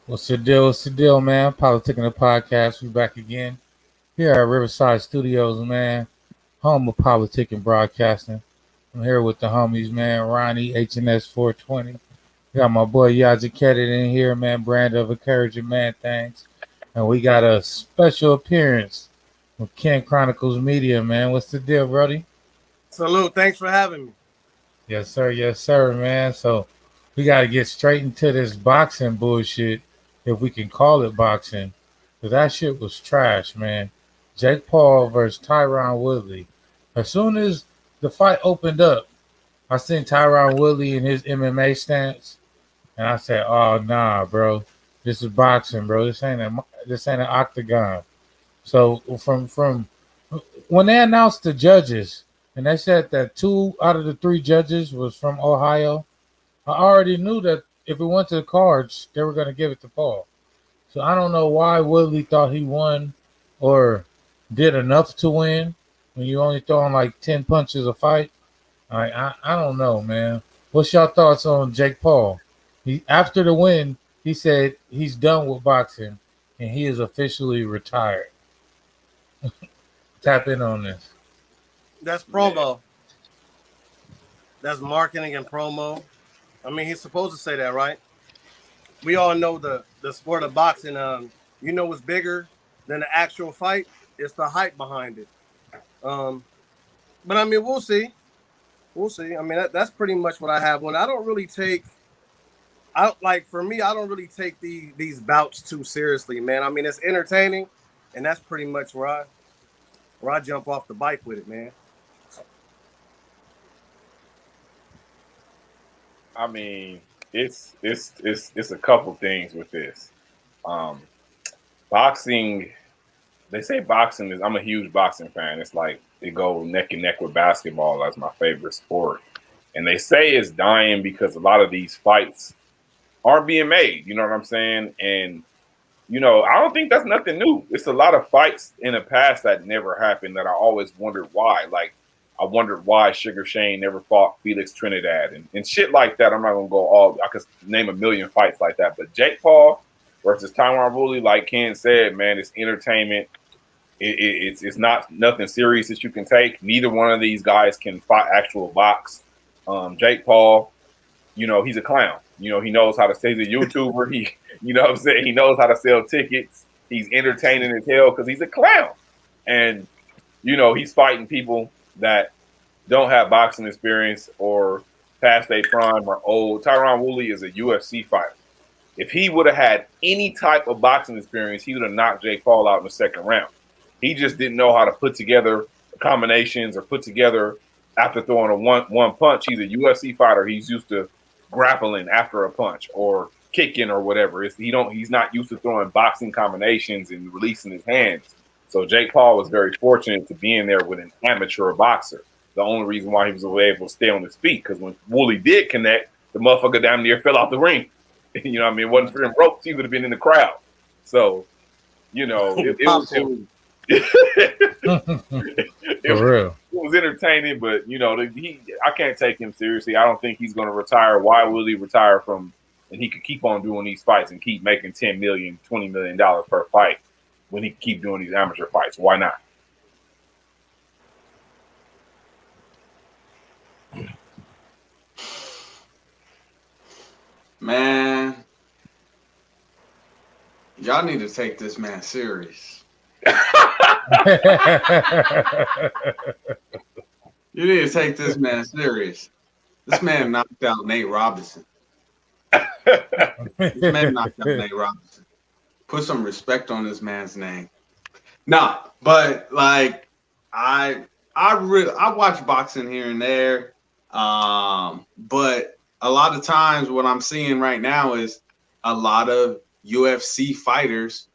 What's the deal? What's the deal, man? Politicking the podcast. We back again here at Riverside Studios, man. Home of politicking broadcasting. I'm here with the homies, man. Ronnie, HNS 420. Got my boy Yaji Kedit in here, man. Brand of Encouraging Man Things. And we got a special appearance with Ken Chronicles Media, man. What's the deal, Brody? Salute. Thanks for having me. Yes, sir. Yes, sir, man. So we got to get straight into this boxing bullshit, if we can call it boxing. Because that shit was trash, man. Jake Paul versus Tyron Woodley. As soon as the fight opened up, I seen Tyron Woodley in his MMA stance, and I said, "Oh nah, bro, this is boxing, bro. This ain't an octagon." So from when they announced the judges, and they said that 2 out of the 3 judges was from Ohio, I already knew that if it went to the cards, they were going to give it to Paul. So I don't know why Woodley thought he won or did enough to win when you only throwing like 10 punches a fight. I don't know, man. What's your thoughts on Jake Paul? He after the win, he said he's done with boxing and he is officially retired. Tap in on this. That's promo. That's marketing and promo. I mean, he's supposed to say that, right? We all know the sport of boxing. You know what's bigger than the actual fight? It's the hype behind it. But I mean, we'll see. We'll see. I mean, that's pretty much what I have. When I don't really take, for me, I don't really take these bouts too seriously, man. I mean, it's entertaining, and that's pretty much where I jump off the bike with it, man. I mean, it's a couple things with this. Boxing, they say boxing is. I'm a huge boxing fan. It's like it goes neck and neck with basketball as my favorite sport. And they say it's dying because a lot of these fights aren't being made. You know what I'm saying? And I don't think that's nothing new. It's a lot of fights in the past that never happened that I always wondered why. Like, I wondered why Sugar Shane never fought Felix Trinidad and shit like that. I'm not going to go I could name a million fights like that. But Jake Paul versus Tyron Woodley, like Ken said, man, it's entertainment. It's not nothing serious that you can take. Neither one of these guys can fight actual box. Jake Paul, he's a clown. He knows how to say he's a YouTuber. What I'm saying? He knows how to sell tickets. He's entertaining as hell because he's a clown. And, he's fighting people that don't have boxing experience or past their prime or old. Tyron Woodley is a UFC fighter. If he would have had any type of boxing experience, he would have knocked Jake Paul out in the second round. He just didn't know how to put together combinations or put together after throwing a one punch. He's a UFC fighter. He's used to grappling after a punch or kicking or whatever. He's not used to throwing boxing combinations and releasing his hands. So Jake Paul was very fortunate to be in there with an amateur boxer. The only reason why he was able to stay on his feet, because when Woolley did connect, the motherfucker damn near fell out the ring. You know what I mean? It wasn't for them ropes, he would have been in the crowd. So, it was entertaining, but I can't take him seriously. I don't think he's going to retire. Why will he retire from? And he could keep on doing these fights and keep making $10 million, $20 million per fight when he can keep doing these amateur fights. Why not? Man, y'all need to take this man serious. You need to take this man serious. This man knocked out Nate Robinson. Put some respect on this man's name. Nah, but like I watch boxing here and there. But a lot of times what I'm seeing right now is a lot of UFC fighters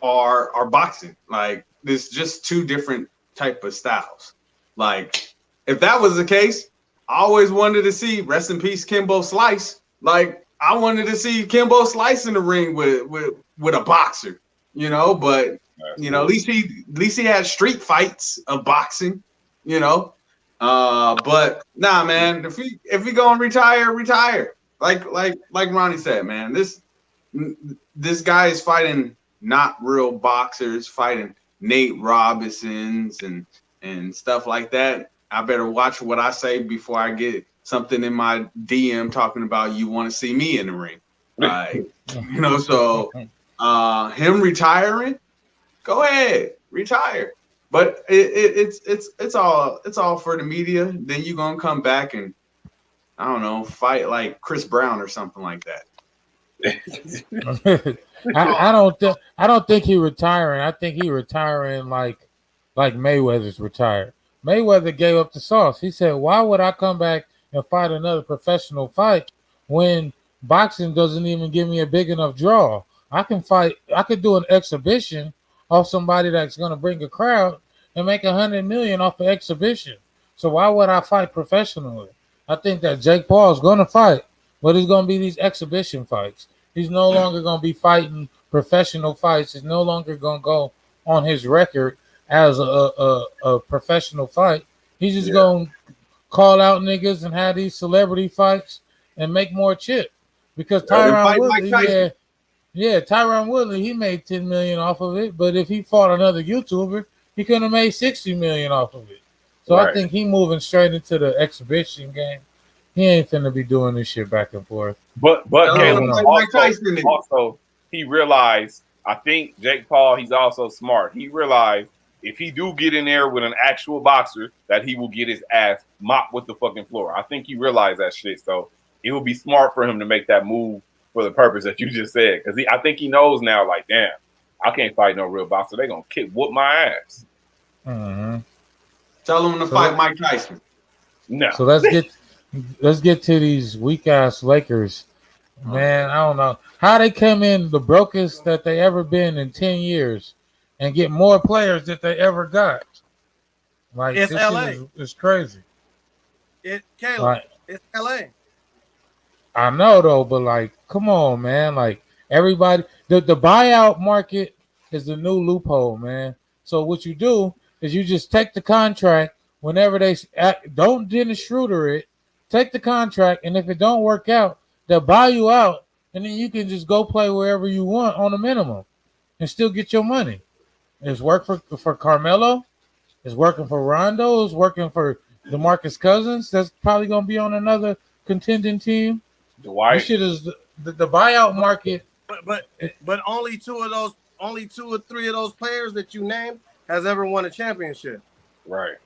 are boxing. Like, there's just 2 different type of styles. Like, if that was the case, I always wanted to see, rest in peace, Kimbo Slice. Like, I wanted to see Kimbo Slice in the ring with a boxer, but at least he had street fights of boxing, But nah, man, if we gonna retire. Like Ronnie said, man, this this guy is fighting not real boxers, fighting Nate Robinsons and stuff like that. I better watch what I say before I get something in my DM talking about you want to see me in the ring. So him retiring, go ahead, retire. But it's all for the media. Then you're gonna come back and I don't know, fight like Chris Brown or something like that. I don't think he retiring. I think he retiring like Mayweather's retired. Mayweather gave up the sauce. He said, "Why would I come back and fight another professional fight when boxing doesn't even give me a big enough draw? I can fight. I could do an exhibition off somebody that's going to bring a crowd and make $100 million off an exhibition. So why would I fight professionally?" I think that Jake Paul is going to fight, but it's going to be these exhibition fights. He's no longer going to be fighting professional fights. It's no longer going to go on his record as a professional fight. He's just going to call out niggas and have these celebrity fights and make more chip. Because Tyron Woodley, Tyron Woodley, he made $10 million off of it. But if he fought another YouTuber, he could have made $60 million off of it. So I think he moving straight into the exhibition game. He ain't finna be doing this shit back and forth. But Caleb also he realized, I think Jake Paul, he's also smart. He realized if he do get in there with an actual boxer, that he will get his ass mopped with the fucking floor. I think he realized that shit. So it would be smart for him to make that move for the purpose that you just said. Because I think he knows now, like, damn, I can't fight no real boxer. They're going to whoop my ass. Mm-hmm. Tell him to fight Mike Tyson. No. So let's get to these weak ass Lakers. Man, I don't know how they came in the brokest that they ever been in 10 years and get more players that they ever got. Like it's this LA. It's crazy. It's LA. I know though, but like, come on, man. Like everybody, the buyout market is the new loophole, man. So what you do is you just take the contract whenever they don't Dennis Schroeder it. Take the contract, and if it don't work out, they'll buy you out, and then you can just go play wherever you want on a minimum and still get your money. It's worked for Carmelo. It's working for Rondo. It's working for DeMarcus Cousins. That's probably going to be on another contending team. Dwight. This shit is the buyout market. But only two or three of those players that you named has ever won a championship. Right.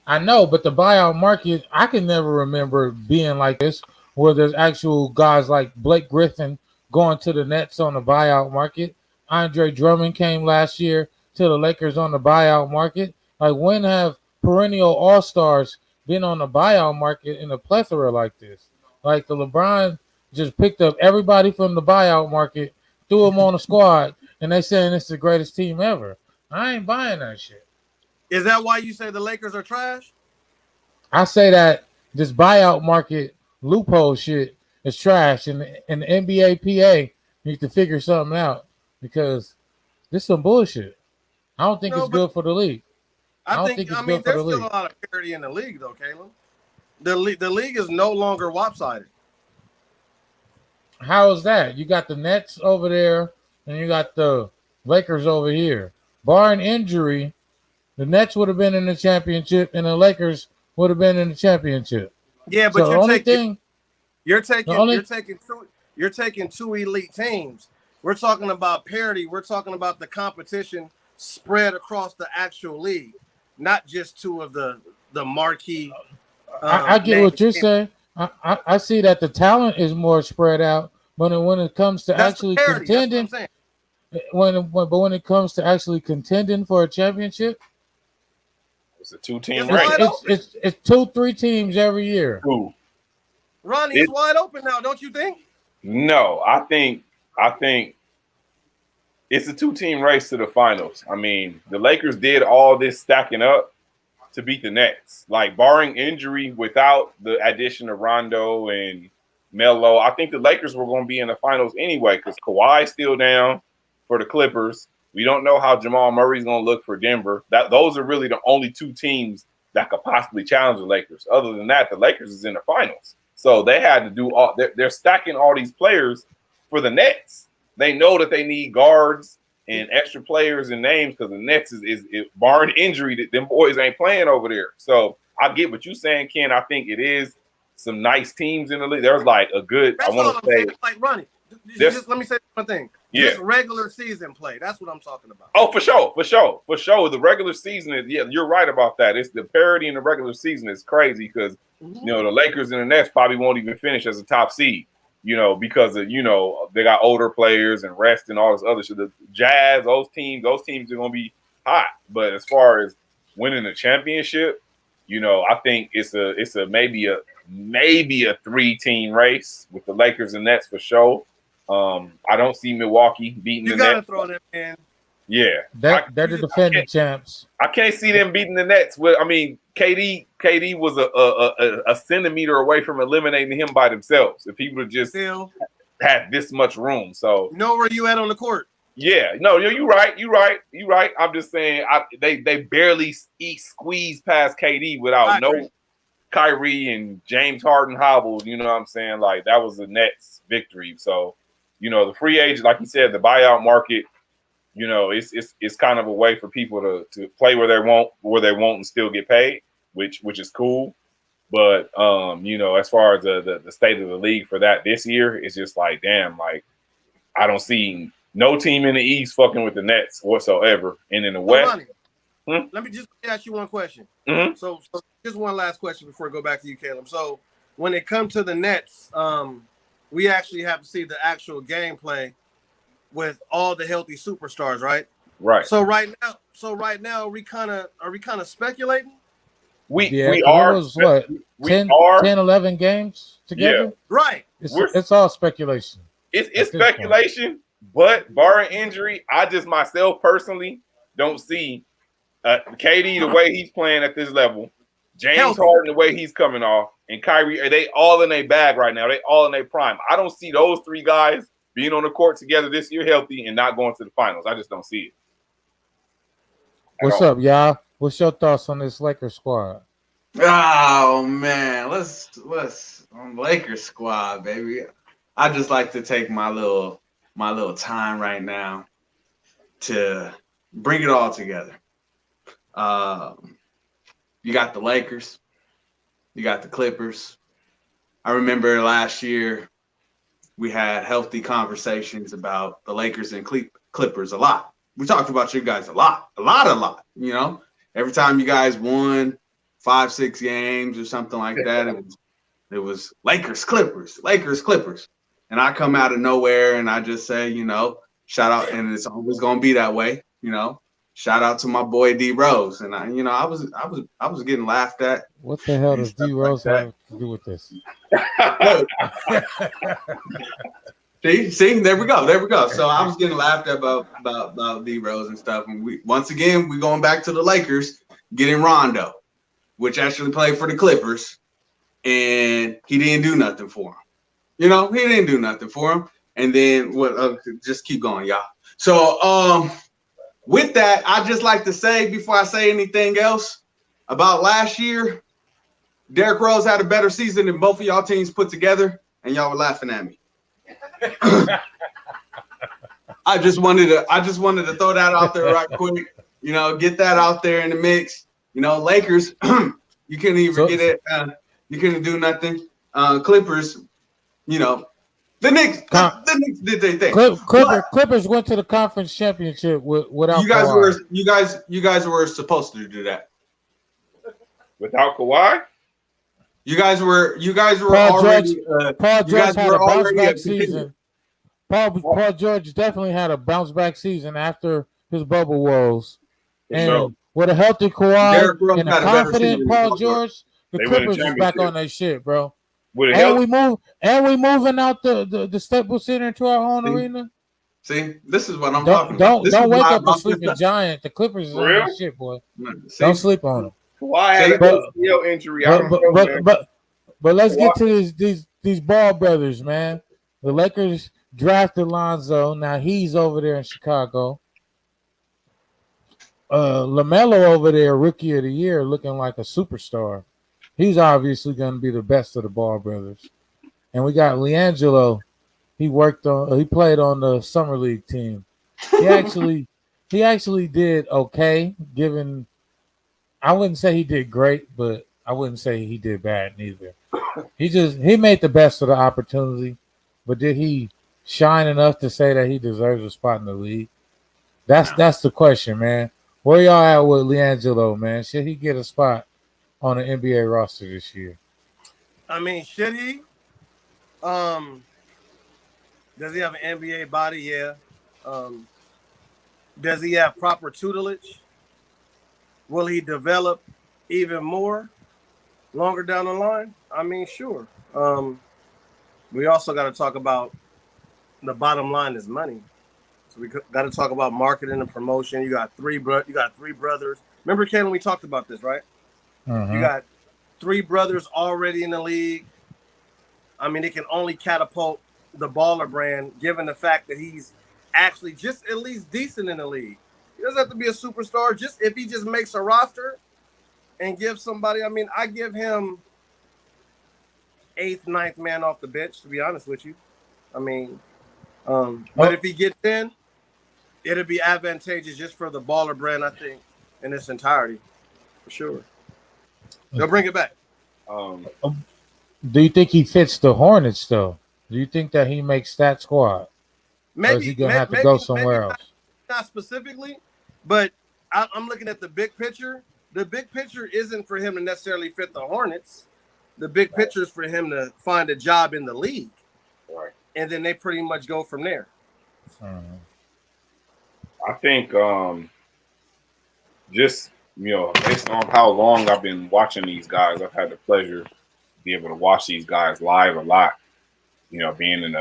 I know, but the buyout market, I can never remember being like this, where there's actual guys like Blake Griffin going to the Nets on the buyout market. Andre Drummond came last year to the Lakers on the buyout market. Like, when have perennial all-stars been on the buyout market in a plethora like this? Like, the LeBron just picked up everybody from the buyout market, threw them on a squad, and they saying it's the greatest team ever. I ain't buying that shit. Is that why you say the Lakers are trash? I say that this buyout market loophole shit is trash, and the NBA PA needs to figure something out because this is some bullshit. I don't think it's good for the league. I think there's still a lot of parity in the league, though, Caleb. The league is no longer lopsided. How is that? You got the Nets over there, and you got the Lakers over here. Barring injury, the Nets would have been in the championship, and the Lakers would have been in the championship. Yeah, but so you're taking two elite teams. We're talking about parity. We're talking about the competition spread across the actual league, not just two of the marquee. I get what you're saying. I see that the talent is more spread out, but when it comes to actually contending, when it comes to actually contending for a championship, it's a two-team race. It's 2-3 teams every year. Ooh. Ronnie, it's wide open now, don't you think? No, I think it's a two-team race to the finals. I mean, the Lakers did all this stacking up to beat the Nets. Like, barring injury, without the addition of Rondo and Melo, I think the Lakers were going to be in the finals anyway because Kawhi's still down for the Clippers. We don't know how Jamal Murray's going to look for Denver. Those are really the only two teams that could possibly challenge the Lakers. Other than that, the Lakers is in the finals. So they had to do all – they're stacking all these players for the Nets. They know that they need guards and extra players and names because the Nets is barring injury that them boys ain't playing over there. So I get what you're saying, Ken. I think it is some nice teams in the league. There's like a good. That's I want to say like Ronnie. Just let me say one thing. Yeah. Just regular season play. That's what I'm talking about. Oh, for sure. The regular season is you're right about that. It's the parity in the regular season is crazy because the Lakers and the Nets probably won't even finish as a top seed. Because of they got older players and rest and all this other shit. The Jazz, those teams are gonna be hot. But as far as winning a championship, I think it's a maybe a 3-team race with the Lakers and Nets for sure. I don't see Milwaukee beating the Nets. You gotta throw them in. Yeah, they're the defending champs. I can't see them beating the Nets. KD was a centimeter away from eliminating him by themselves if he would have just had this much room. So where you at on the court? Yeah, no, you're right. I'm just saying they barely squeeze past KD without no Kyrie and James Harden hobbled. You know what I'm saying? Like that was the Nets' victory. So the free agent, like you said, the buyout market. It's kind of a way for people to play where they want and still get paid, which is cool. But as far as the state of the league for that this year, it's just like damn, like I don't see no team in the East fucking with the Nets whatsoever. And in the West, let me just ask you one question. Mm-hmm. So just one last question before I go back to you, Caleb. So when it comes to the Nets, we actually have to see the actual gameplay with all the healthy superstars, right? Right. So right now, are we kind of speculating? We are. What? 10, 11 games together? Yeah. Right. It's all speculation. It's speculation, but barring injury, I just myself personally don't see KD the way he's playing at this level, James Harden the way he's coming off, and Kyrie. Are they all in their bag right now? They all in their prime. I don't see those three guys being on the court together this year healthy and not going to the finals. I just don't see it. What's up, y'all? What's your thoughts on this Lakers squad? Oh man, let's on Lakers squad, baby. I just like to take my little time right now to bring it all together. You got the Lakers, you got the Clippers. I remember last year we had healthy conversations about the Lakers and Clippers a lot. We talked about you guys a lot. Every time you guys won 5-6 games or something like that, it was Lakers, Clippers. And I come out of nowhere and I just say, shout out, and it's always gonna be that way, Shout out to my boy D Rose. And I was getting laughed at. What the hell does D Rose have to do with this? See, there we go. So I was getting laughed at about D Rose and stuff. And we going back to the Lakers, getting Rondo, which actually played for the Clippers, and he didn't do nothing for him. He didn't do nothing for him. And then just keep going, y'all. So with that, I'd just like to say, before I say anything else about last year, Derrick Rose had a better season than both of y'all teams put together, and y'all were laughing at me. I just wanted to throw that out there right quick. Get that out there in the mix. Lakers, you couldn't even get it. You couldn't do nothing. Clippers, the Knicks did their thing. Clippers went to the conference championship without you guys Kawhi. You guys were supposed to do that without Kawhi. You guys were already. Paul George had a bounce back season. Paul George definitely had a bounce back season after his bubble woes, and with a healthy Kawhi and a confident Paul George, the Clippers is back on their shit, bro. And we moving out the Staples Center into our own arena. See, this is what I'm talking about. Don't wake up a sleeping giant. The Clippers is on their shit, boy. Don't sleep on them. Kawhi had a ACL injury. But let's get to these Ball brothers, man. The Lakers drafted Lonzo. Now he's over there in Chicago. LaMelo over there, rookie of the year, looking like a superstar. He's obviously going to be the best of the Ball brothers. And we got LiAngelo he played on the summer league team. He actually he actually did okay. Given, I wouldn't say he did great, but I wouldn't say he did bad neither. He made the best of the opportunity, but did he shine enough to say that he deserves a spot in the league? That's the question, man. Where y'all at with LiAngelo, man? Should he get a spot on the NBA roster this year? I mean, should he? Does he have an NBA body? Yeah. Does he have proper tutelage? Will he develop even more longer down the line? I mean, sure. We also got to talk about the bottom line is money. So we got to talk about marketing and promotion. You got three brothers. Remember, Ken, when we talked about this, right? Uh-huh. You got three brothers already in the league. I mean, it can only catapult the baller brand, given the fact that he's actually just at least decent in the league. He doesn't have to be a superstar. Just if he just makes a roster and gives somebody, I mean, I give him 8th, 9th man off the bench, to be honest with you. I mean, but if he gets in, it'll be advantageous just for the baller brand, I think, in its entirety, for sure. They'll bring it back. Do you think he fits the Hornets, though? Do you think that he makes that squad? Maybe or is he going to have to go somewhere else? Not specifically, but I'm looking at the big picture. The big picture isn't for him to necessarily fit the Hornets. The big picture is for him to find a job in the league. Right. And then they pretty much go from there. I think just, based on how long I've been watching these guys, I've had the pleasure to be able to watch these guys live a lot. Being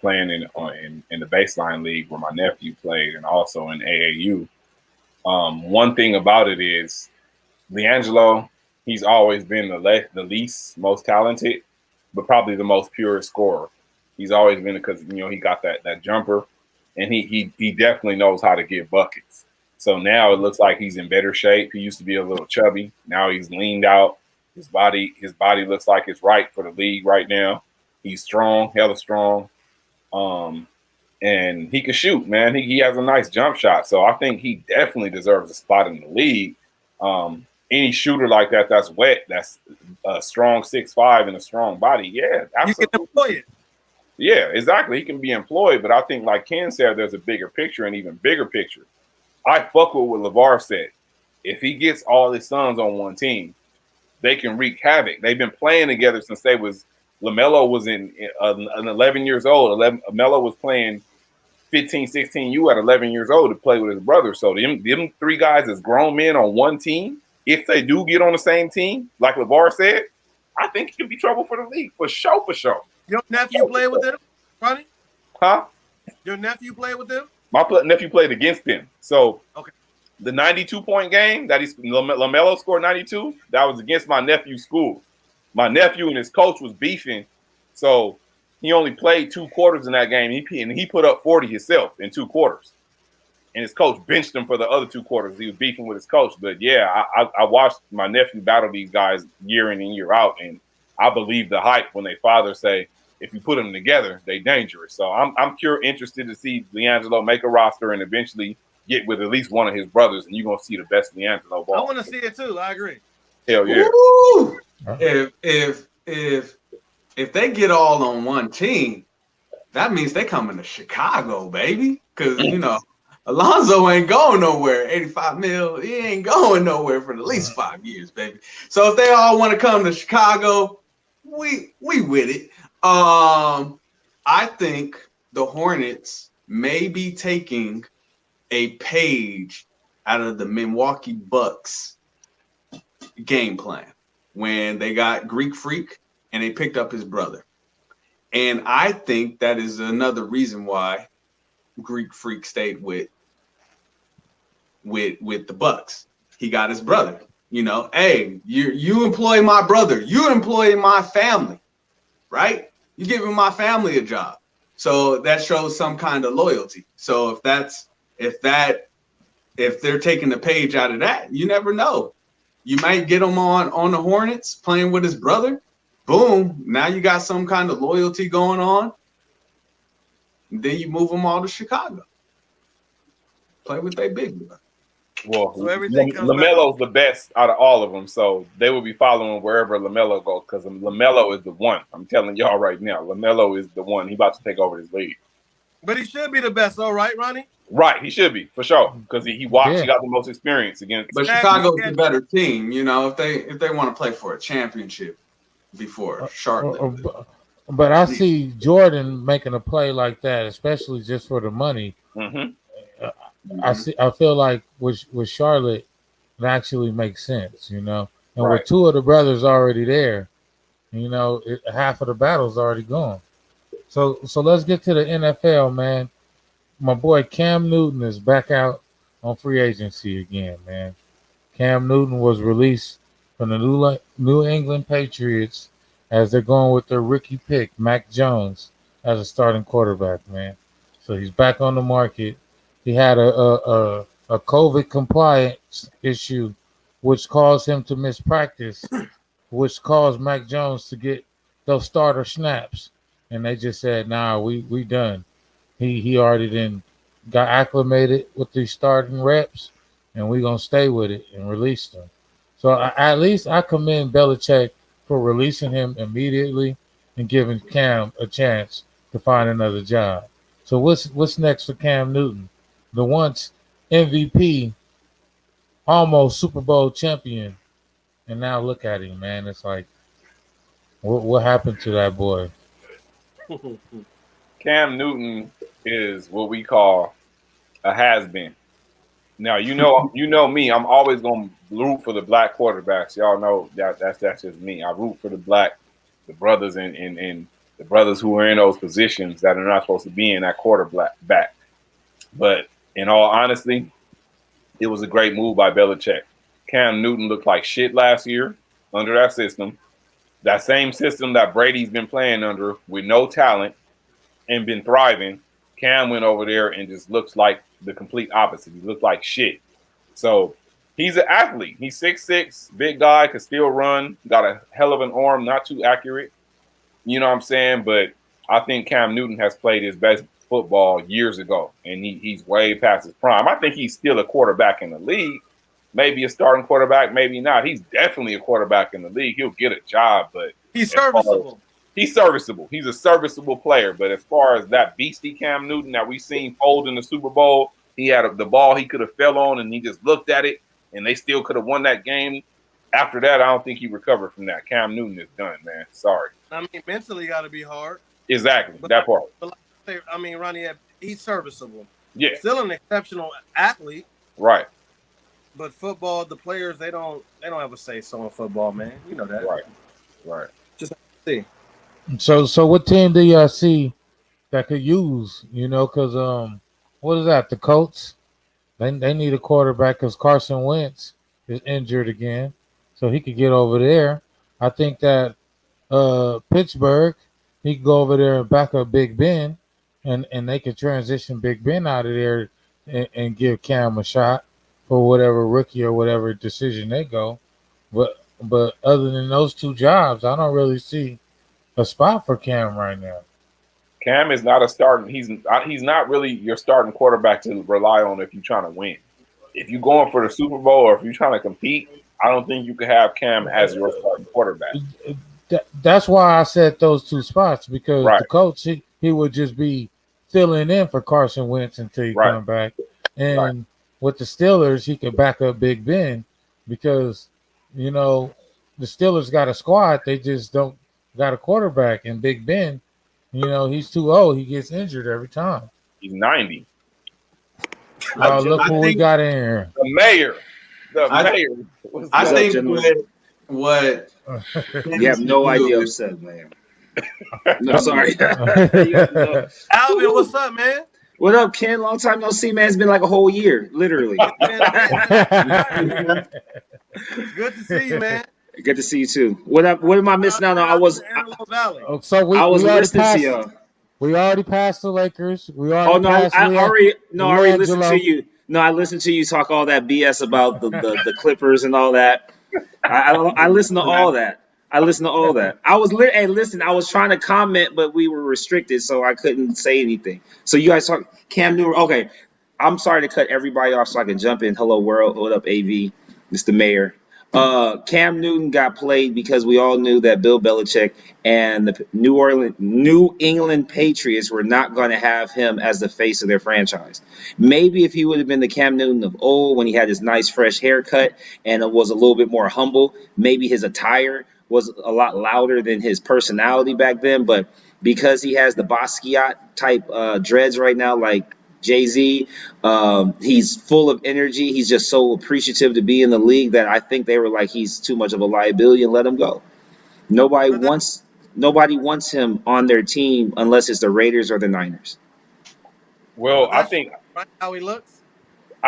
playing in the baseline league where my nephew played, and also in AAU. One thing about it is LiAngelo, he's always been the least most talented, but probably the most purest scorer. He's always been, because he got that jumper, and he definitely knows how to get buckets. So now it looks like he's in better shape. He used to be a little chubby. Now he's leaned out. His body looks like it's right for the league right now. He's strong, hella strong, and he can shoot, man. He has a nice jump shot, so I think he definitely deserves a spot in the league. Any shooter like that's wet, that's a strong 6'5" and a strong body, yeah, absolutely. You can employ it. Yeah, exactly. He can be employed, but I think, like Ken said, there's a bigger picture, an even bigger picture. I fuck with what LeVar said. If he gets all his sons on one team, they can wreak havoc. They've been playing together since LaMelo was in 11 years old. LaMelo was playing 15, 16 U at 11 years old to play with his brother. So them three guys as grown men on one team, if they do get on the same team, like LeVar said, I think it could be trouble for the league, for sure, for sure. Your nephew played with them, Ronnie? Huh? Your nephew played with them? My nephew played against them. So okay. The 92-point game that LaMelo scored 92, that was against my nephew's school. My nephew and his coach was beefing, so he only played 2 quarters in that game. He put up 40 himself in 2 quarters, and his coach benched him for the other 2 quarters. He was beefing with his coach. But yeah, I watched my nephew battle these guys year in and year out, and I believe the hype when they fathers say if you put them together, they dangerous. So I'm interested to see LiAngelo make a roster and eventually get with at least one of his brothers, and you're gonna see the best LiAngelo Ball. I want to see it too. I agree. Hell yeah. Woo! If they get all on one team, that means they coming to Chicago, baby. Because Alonzo ain't going nowhere. 85 mil, he ain't going nowhere for at least 5 years, baby. So if they all want to come to Chicago, we with it. I think the Hornets may be taking a page out of the Milwaukee Bucks game plan when they got Greek Freak and they picked up his brother. And I think that is another reason why Greek Freak stayed with the Bucks. He got his brother. Hey, you employ my brother, you employ my family, right? You giving my family a job. So that shows some kind of loyalty. So if they're taking the page out of that, you never know. You might get him on the Hornets playing with his brother. Boom. Now you got some kind of loyalty going on. Then you move them all to Chicago. Play with their big boy. Well, So everything comes LaMelo's the best out of all of them, so they will be following wherever LaMelo goes because LaMelo is the one. I'm telling y'all right now, LaMelo is the one. He about to take over this league. But he should be the best, all right, Ronnie? Right, he should be for sure because he watched. Yeah. He got the most experience against. But Chicago's the better team, you know. If they want to play for a championship before Charlotte. But I see Jordan making a play like that, especially just for the money. Mm-hmm. I feel like with Charlotte, it actually makes sense, you know. And Right. with two of the brothers already there, you know, half of the battle's already gone. So let's get to the NFL, man. My boy Cam Newton is back out on free agency again, man. Cam Newton was released from the New England Patriots as they're going with their rookie pick, Mac Jones, as a starting quarterback, man. So he's back on the market. He had a COVID compliance issue, which caused him to miss practice, which caused Mac Jones to get those starter snaps. And they just said, nah, we done. He already got acclimated with these starting reps, and we're going to stay with it and release them. So at least I commend Belichick for releasing him immediately and giving Cam a chance to find another job. So what's next for Cam Newton? The once MVP, almost Super Bowl champion, and now look at him, man. It's like, what happened to that boy? Cam Newton is what we call a has-been. Now you know me. I'm always gonna root for the black quarterbacks. Y'all know that's just me. I root for the brothers and the brothers who are in those positions that are not supposed to be in that quarterback. But in all honesty, it was a great move by Belichick. Cam Newton looked like shit last year under that system. That same system that Brady's been playing under with no talent and been thriving. Cam went over there and just looks like the complete opposite. He looked like shit. So he's an athlete. He's 6'6", big guy, could still run, got a hell of an arm, not too accurate. You know what I'm saying? But I think Cam Newton has played his best football years ago, and he's way past his prime. I think he's still a quarterback in the league. Maybe a starting quarterback, maybe not. He's definitely a quarterback in the league. He'll get a job, but he's serviceable. He's serviceable. He's a serviceable player. But as far as that beastie Cam Newton that we seen fold in the Super Bowl, he had the ball he could have fell on, and he just looked at it, and they still could have won that game. After that, I don't think he recovered from that. Cam Newton is done, man. Sorry. I mean, mentally got to be hard. Exactly, that part. But I mean, Ronnie, he's serviceable. Yeah. Still an exceptional athlete. Right. But football, the players, they don't have a say-so in football, man. You know that. Right. Just see. So what team do y'all see that could use, you know, because what is that, the Colts? They need a quarterback because Carson Wentz is injured again, so he could get over there. I think that Pittsburgh, he could go over there and back up Big Ben, and they could transition Big Ben out of there and give Cam a shot for whatever rookie or whatever decision they go. But other than those two jobs, I don't really see a spot for Cam right now. Cam is not a starting. He's not really your starting quarterback to rely on if you're trying to win. If you're going for the Super Bowl or if you're trying to compete, I don't think you could have Cam as your starting quarterback. That's why I said those two spots, because Right. the coach, he would just be filling in for Carson Wentz until he Right. come back. And with the Steelers, he could back up Big Ben because, you know, the Steelers got a squad. They just don't got a quarterback. And Big Ben, you know, he's too old. He gets injured every time. He's 90. Look who we got in here. The mayor. I think what you have no idea what I'm saying, man. No, sorry. Alvin, what's up, man? What up, Ken? Long time no see, man. It's been like a whole year, literally. Good to see you, man. Good to see you too. What am I missing out on? I was listening to y'all. We already passed the Lakers. I already listened to you. No, I listened to you talk all that BS about the Clippers and all that. I listened to all that. I listened to all that. Hey, listen, I was trying to comment, but we were restricted, so I couldn't say anything. So you guys talk Cam Newton. Okay, I'm sorry to cut everybody off so I can jump in. Hello world, what up, AV, Mr. Mayor. Cam Newton got played because we all knew that Bill Belichick and the New England Patriots were not going to have him as the face of their franchise. Maybe if he would have been the Cam Newton of old when he had his nice fresh haircut and was a little bit more humble, maybe his attire was a lot louder than his personality back then. But because he has the Basquiat type dreads right now, like Jay-Z, he's full of energy. He's just so appreciative to be in the league that I think they were like, he's too much of a liability and let him go. Nobody wants him on their team unless it's the Raiders or the Niners. Well, I think right how he looks.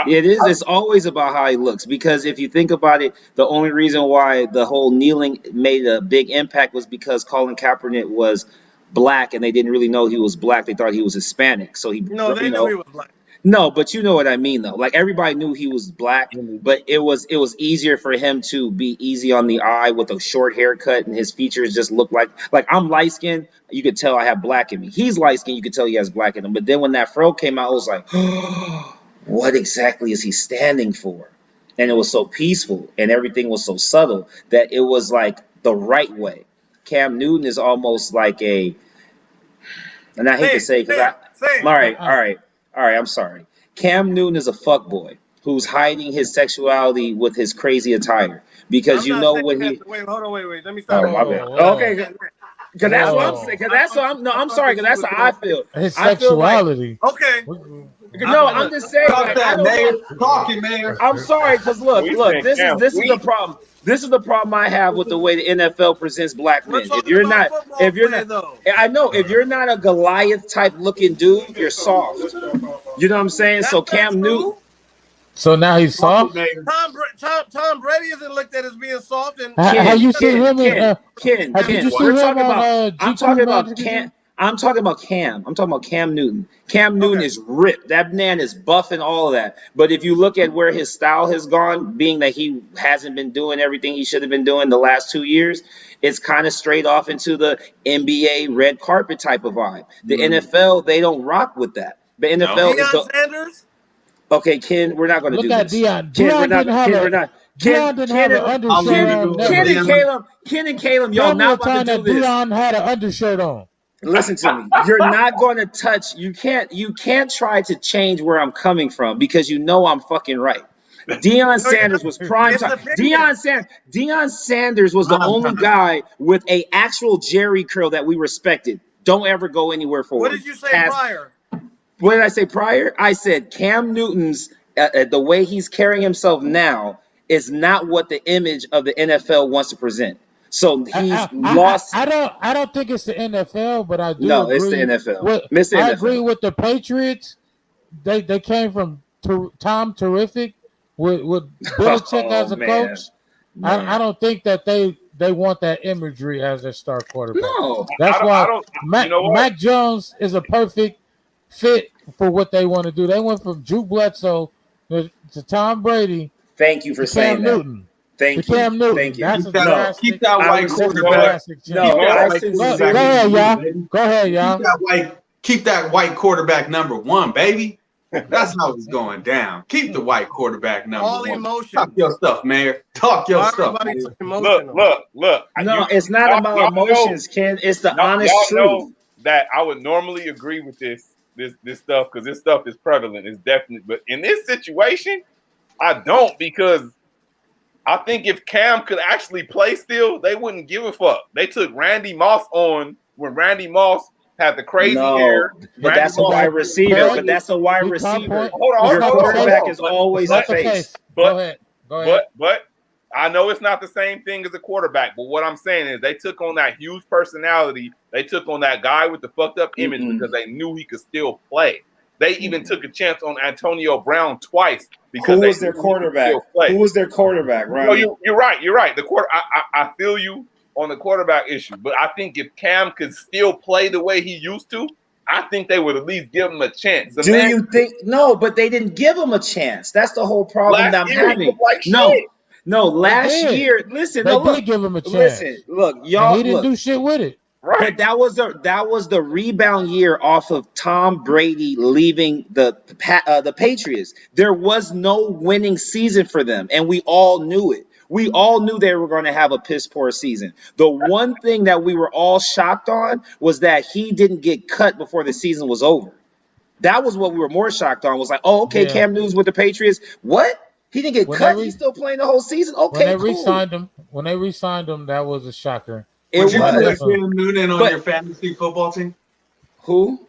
It is. It's always about how he looks, because if you think about it, the only reason why the whole kneeling made a big impact was because Colin Kaepernick was black and they didn't really know he was black. They thought he was Hispanic. So he, No, they knew he was black. No, but you know what I mean, though. Like, everybody knew he was black, but it was easier for him to be easy on the eye with a short haircut, and his features just look like I'm light skinned. You could tell I have black in me. He's light skinned. You could tell he has black in him. But then when that fro came out, I was like, what exactly is he standing for? And it was so peaceful, and everything was so subtle that it was like the right way. Cam Newton is almost like a, and I hate to say, because all right. I'm sorry. Cam Newton is a fuckboy who's hiding his sexuality with his crazy attire, because you know when he. Wait, hold on, wait. Let me stop. Oh, my bad. Okay, because that's what I'm saying. Because that's what I'm. No, I'm sorry. Because that's how I feel. His sexuality. Okay. No, I'm just saying. Talk that, Mayor. Talking, Mayor. I'm sorry, because look. This is the problem. This is the problem I have with the way the NFL presents black men. If you're not, I know if you're not a Goliath type looking dude, you're soft. You know what I'm saying? So Cam Newton. So now he's soft. Tom Brady isn't looked at as being soft. And have you seen him? Ken. I'm talking about Cam. I'm talking about Cam Newton. Cam Newton is ripped. That man is buff and all of that. But if you look at where his style has gone, being that he hasn't been doing everything he should have been doing the last 2 years, it's kind of straight off into the NBA red carpet type of vibe. The NFL, they don't rock with that. The NFL is the Sanders. Okay, Ken, we're not going to do this. Deion. Ken, Deion we're not. Deion didn't have an undershirt on. Ken and Caleb, y'all not about to do this. Deion had an undershirt on. Listen to me. You're not going to touch. You can't try to change where I'm coming from, because you know I'm fucking right. Deion Sanders was prime time. Deion Sanders was the only guy with a actual Jerry curl that we respected. Don't ever go anywhere for. What did you say prior? What did I say prior? I said Cam Newton's the way he's carrying himself now is not what the image of the NFL wants to present. So he's lost. I don't think it's the NFL, but I do. No, agree it's the NFL. I agree with the Patriots. They came from Tom Terrific with Belichick as a coach. I don't think that they want that imagery as their star quarterback. No, that's why Mac Jones is a perfect fit for what they want to do. They went from Drew Bledsoe to Tom Brady. Thank you for saying that. Newton. Thank you. Cam Newton. Thank you. Keep that white quarterback. Go ahead, y'all. Keep that white quarterback number one, baby. That's how it's going down. Keep the white quarterback number all one. Emotion. Talk your stuff, Mayor. Talk your stuff. Look. No, it's not about emotions, Ken. It's the honest truth. Know that I would normally agree with this stuff, because this stuff is prevalent. It's definite. But in this situation, I don't, because I think if Cam could actually play still, they wouldn't give a fuck. They took Randy Moss on when Randy Moss had the crazy hair. But that's a wide receiver. Hold on. Your quarterback is always the face. Go ahead. But I know it's not the same thing as a quarterback. But what I'm saying is they took on that huge personality. They took on that guy with the fucked up image because they knew he could still play. They even took a chance on Antonio Brown twice because who was their quarterback? Who was their quarterback? Right? No, you're right. You're right. I feel you on the quarterback issue, but I think if Cam could still play the way he used to, I think they would at least give him a chance. You think? No, but they didn't give him a chance. That's the whole problem that I'm having. No, last did. year. Listen, They no, did look. give him a chance. Listen, look, And y'all. he didn't Look, do shit with it. but that was the rebound year off of Tom Brady leaving the Patriots. There was no winning season for them, and we all knew it. We all knew they were going to have a piss poor season. The one thing that we were all shocked on was that he didn't get cut before the season was over. That was what we were more shocked on. Was like, oh, okay, Yeah. Cam Newton's with the Patriots. What? He didn't get When cut. they He's still playing the whole season. When Okay, they cool. re-signed him, that was a shocker. It Would you put was. Cam Newton on But- your fantasy football team? Who?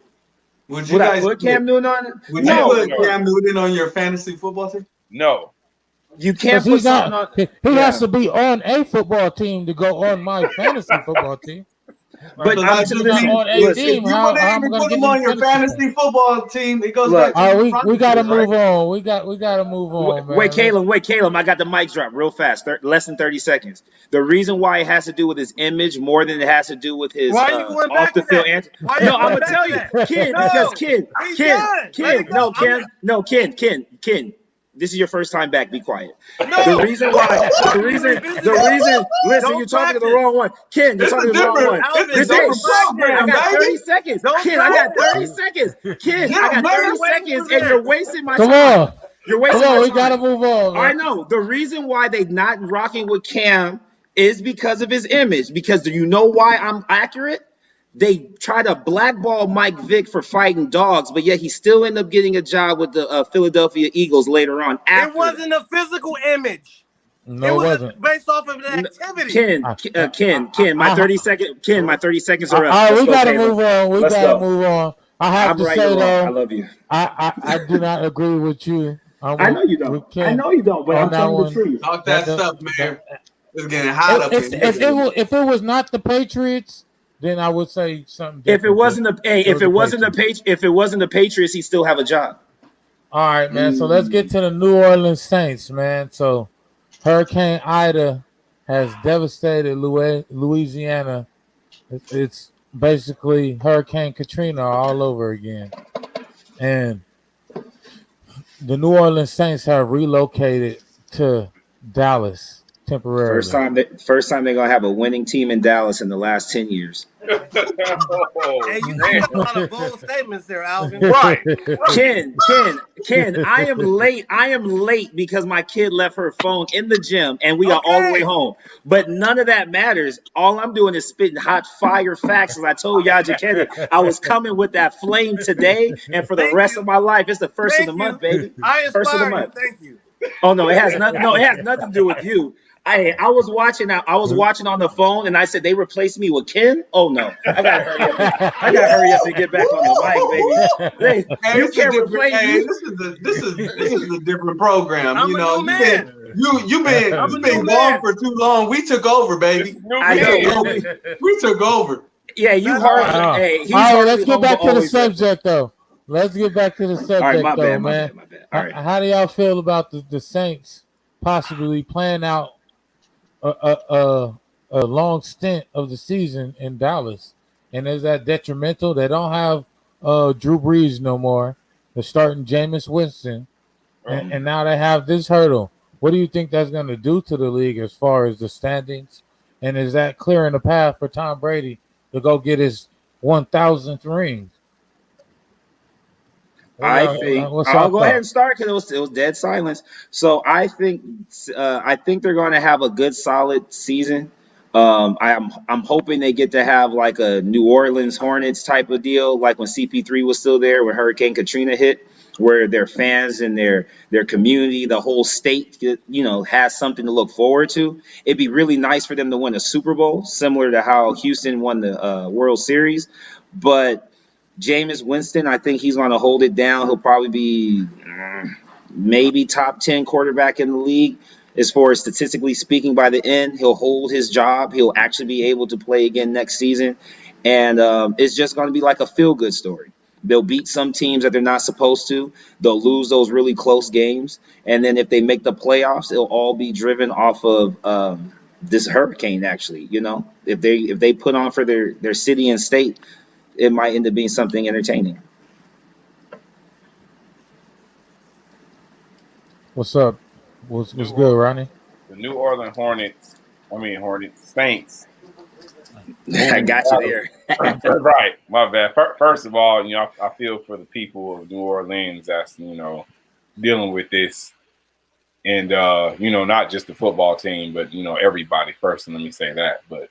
Would you Would I guys put Cam Newton on it? Would you No, put Cam Newton on your fantasy football team? No. you can't Because put he's something not. on. He Yeah. has to be on a football team to go on my fantasy football team. But But I'm like, telling he's not you, on a listen, team. If you How would am I even going put to him get on these your fantasy fantasy football team, it goes Look. back to All the right, we promises, gotta right? move on. We gotta move on, man. wait, Caleb, I got the mic drop real fast, less than 30 seconds. The reason why it has to do with his image more than it has to do with his Why are you going back off the to field that? answer. Why are you No, I'm going gonna back tell to you, that? Ken, No, because he's done. Let it go. Ken. This is your first time back. Be quiet. No. The reason, listen, Don't you're talking to the practice. wrong one. Ken, you're It's talking a to the wrong different, one. Alvin, it's a Listen, different program, I got 30 baby. seconds. Don't Ken, I got practice. 30 seconds. Ken, Yeah, I got man, 30 I'm waiting seconds, for and you're this. wasting my Come time. on. You're Come wasting on, my we time. gotta move on, man. I know. The reason why they not rocking with Cam is because of his image. Because do you know why I'm accurate? They try to blackball Mike Vick for fighting dogs, but yet he still ended up getting a job with the Philadelphia Eagles later on. It wasn't a physical image. No, it was wasn't. based off of an activity. Ken, my 30 seconds are up. All right, Let's we go, gotta Caleb. move on. We Let's gotta go. move on. I have I'm to right, say you're wrong. I though, love you. I do not agree with you. I know you don't. I know you don't, but I'm telling the truth. Talk that stuff, man. It's getting hot up in here. If it was not the Patriots, then I would say something different. If it wasn't the Patriots, he'd still have a job. All right, man. So let's get to the New Orleans Saints, man. So Hurricane Ida has devastated Louisiana. It's basically Hurricane Katrina all over again. And the New Orleans Saints have relocated to Dallas temporarily. First time they're gonna have a winning team in Dallas in the last 10 years. Hey, you got a lot of bold statements there, Alvin. Right. Ken, I am late because my kid left her phone in the gym and we are all the way home. But none of that matters. All I'm doing is spitting hot fire facts. As I told Yaja, I was coming with that flame today and for the rest of my life. It's the first of the month, baby. I First of the inspire you. month. Thank you. Oh no, it has nothing. No, it has nothing to do with you. I was watching on the phone and I said they replaced me with Ken. Oh no, I gotta hurry up and get back on the mic, baby. You can't replace me. This is a different program. I'm you a know, new man. you've been gone for too long. We took over, baby. We took over. Yeah, you heard. Hey, all right, let's get back to the subject though. Let's get back to the subject my though, bad, man. my bad. All right. How do y'all feel about the Saints possibly playing out a long stint of the season in Dallas? And is that detrimental? They don't have Drew Brees no more. They're starting Jameis Winston, and now they have this hurdle. What do you think that's going to do to the league as far as the standings? And is that clearing the path for Tom Brady to go get his 1,000th ring? I think I'll go ahead and start because it was dead silence. So I think they're going to have a good, solid season. I'm hoping they get to have like a New Orleans Hornets type of deal, like when CP3 was still there, when Hurricane Katrina hit, where their fans and their community, the whole state, has something to look forward to. It'd be really nice for them to win a Super Bowl, similar to how Houston won the World Series, but Jameis Winston, I think he's going to hold it down. He'll probably be maybe top 10 quarterback in the league. As far as statistically speaking, by the end, he'll hold his job. He'll actually be able to play again next season. And it's just going to be like a feel-good story. They'll beat some teams that they're not supposed to. They'll lose those really close games. And then if they make the playoffs, it'll all be driven off of this hurricane, actually. If they put on for their city and state, it might end up being something entertaining. What's up? What's good, Ronnie? the New Orleans Saints. I got you there. Right, my bad. First of all, I feel for the people of New Orleans that's dealing with this, and not just the football team, but everybody. First, and let me say that. But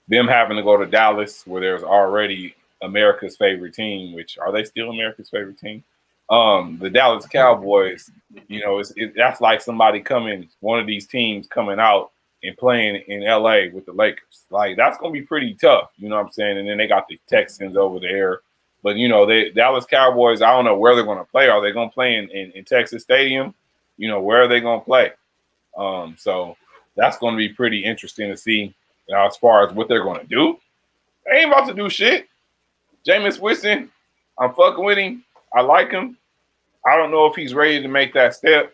them having to go to Dallas, where there's already America's favorite team, which are they still America's favorite team? The Dallas Cowboys. That's like one of these teams coming out and playing in LA with the Lakers. Like, that's going to be pretty tough, you know what I'm saying? And then they got the Texans over there. But, the Dallas Cowboys, I don't know where they're going to play. Are they going to play in Texas Stadium? Where are they going to play? So that's going to be pretty interesting to see as far as what they're going to do. They ain't about to do shit. Jameis Winston, I'm fucking with him. I like him. I don't know if he's ready to make that step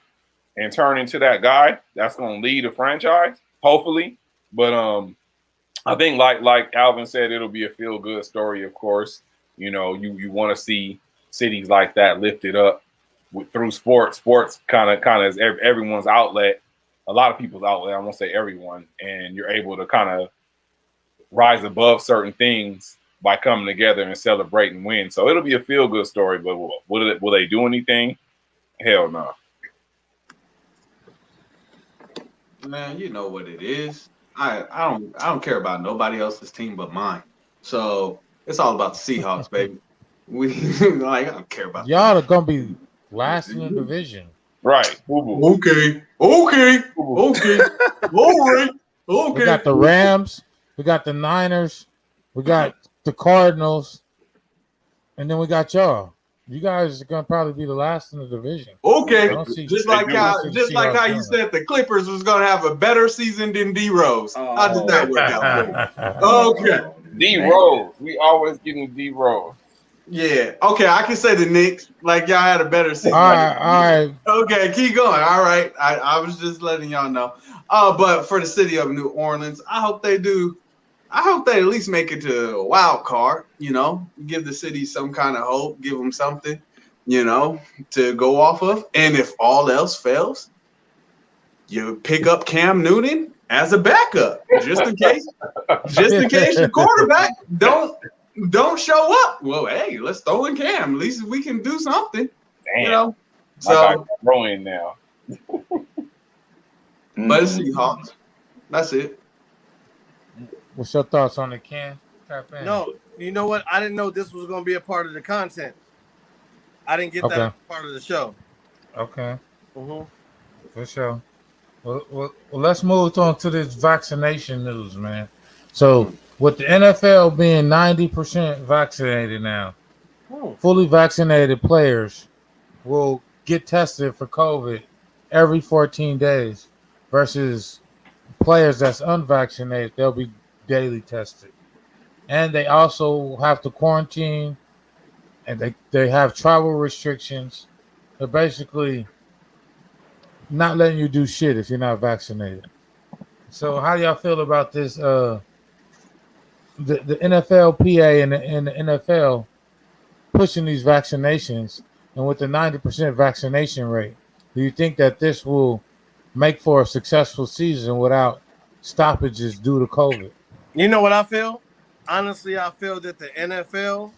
and turn into that guy that's going to lead a franchise. Hopefully, but I think like Alvin said, it'll be a feel-good story. Of course, you want to see cities like that lifted up through sports. Sports kind of is everyone's outlet, a lot of people's outlet. I won't say everyone, and you're able to kind of rise above certain things by coming together and celebrating and win. So it'll be a feel-good story. But will they do anything? Hell no. Man, you know what it is. I don't care about nobody else's team but mine. So it's all about the Seahawks, baby. I don't care about y'all are gonna be last in the division. Right. Okay. All right. We got the Rams, we got the Niners, we got the Cardinals, and then we got y'all. You guys are gonna probably be the last in the division. Okay, just like how you said the Clippers was gonna have a better season than D Rose. How did that work out? Okay, D Rose, we always getting D Rose. Yeah. Okay, I can say the Knicks. Like, y'all had a better season. All right. Okay, keep going. All right. I was just letting y'all know. But for the city of New Orleans, I hope they do. I hope they at least make it to a wild card, give the city some kind of hope, give them something, to go off of. And if all else fails, you pick up Cam Newton as a backup, just in case the quarterback don't show up. Well, hey, let's throw in Cam. At least we can do something. Damn. So throw in now. But it's Seahawks. That's it. What's your thoughts on the Cam? No, you know what? I didn't know this was going to be a part of the content. I didn't get that part of the show. Okay. For sure. Well, let's move on to this vaccination news, man. So, with the NFL being 90% vaccinated now, fully vaccinated players will get tested for COVID every 14 days versus players that's unvaccinated, they'll be daily tested. And they also have to quarantine, and they have travel restrictions. They're basically not letting you do shit if you're not vaccinated. So how do y'all feel about this? The NFLPA and the NFL pushing these vaccinations, and with the 90% vaccination rate, do you think that this will make for a successful season without stoppages due to COVID? You know what I feel? Honestly, I feel that the NFL,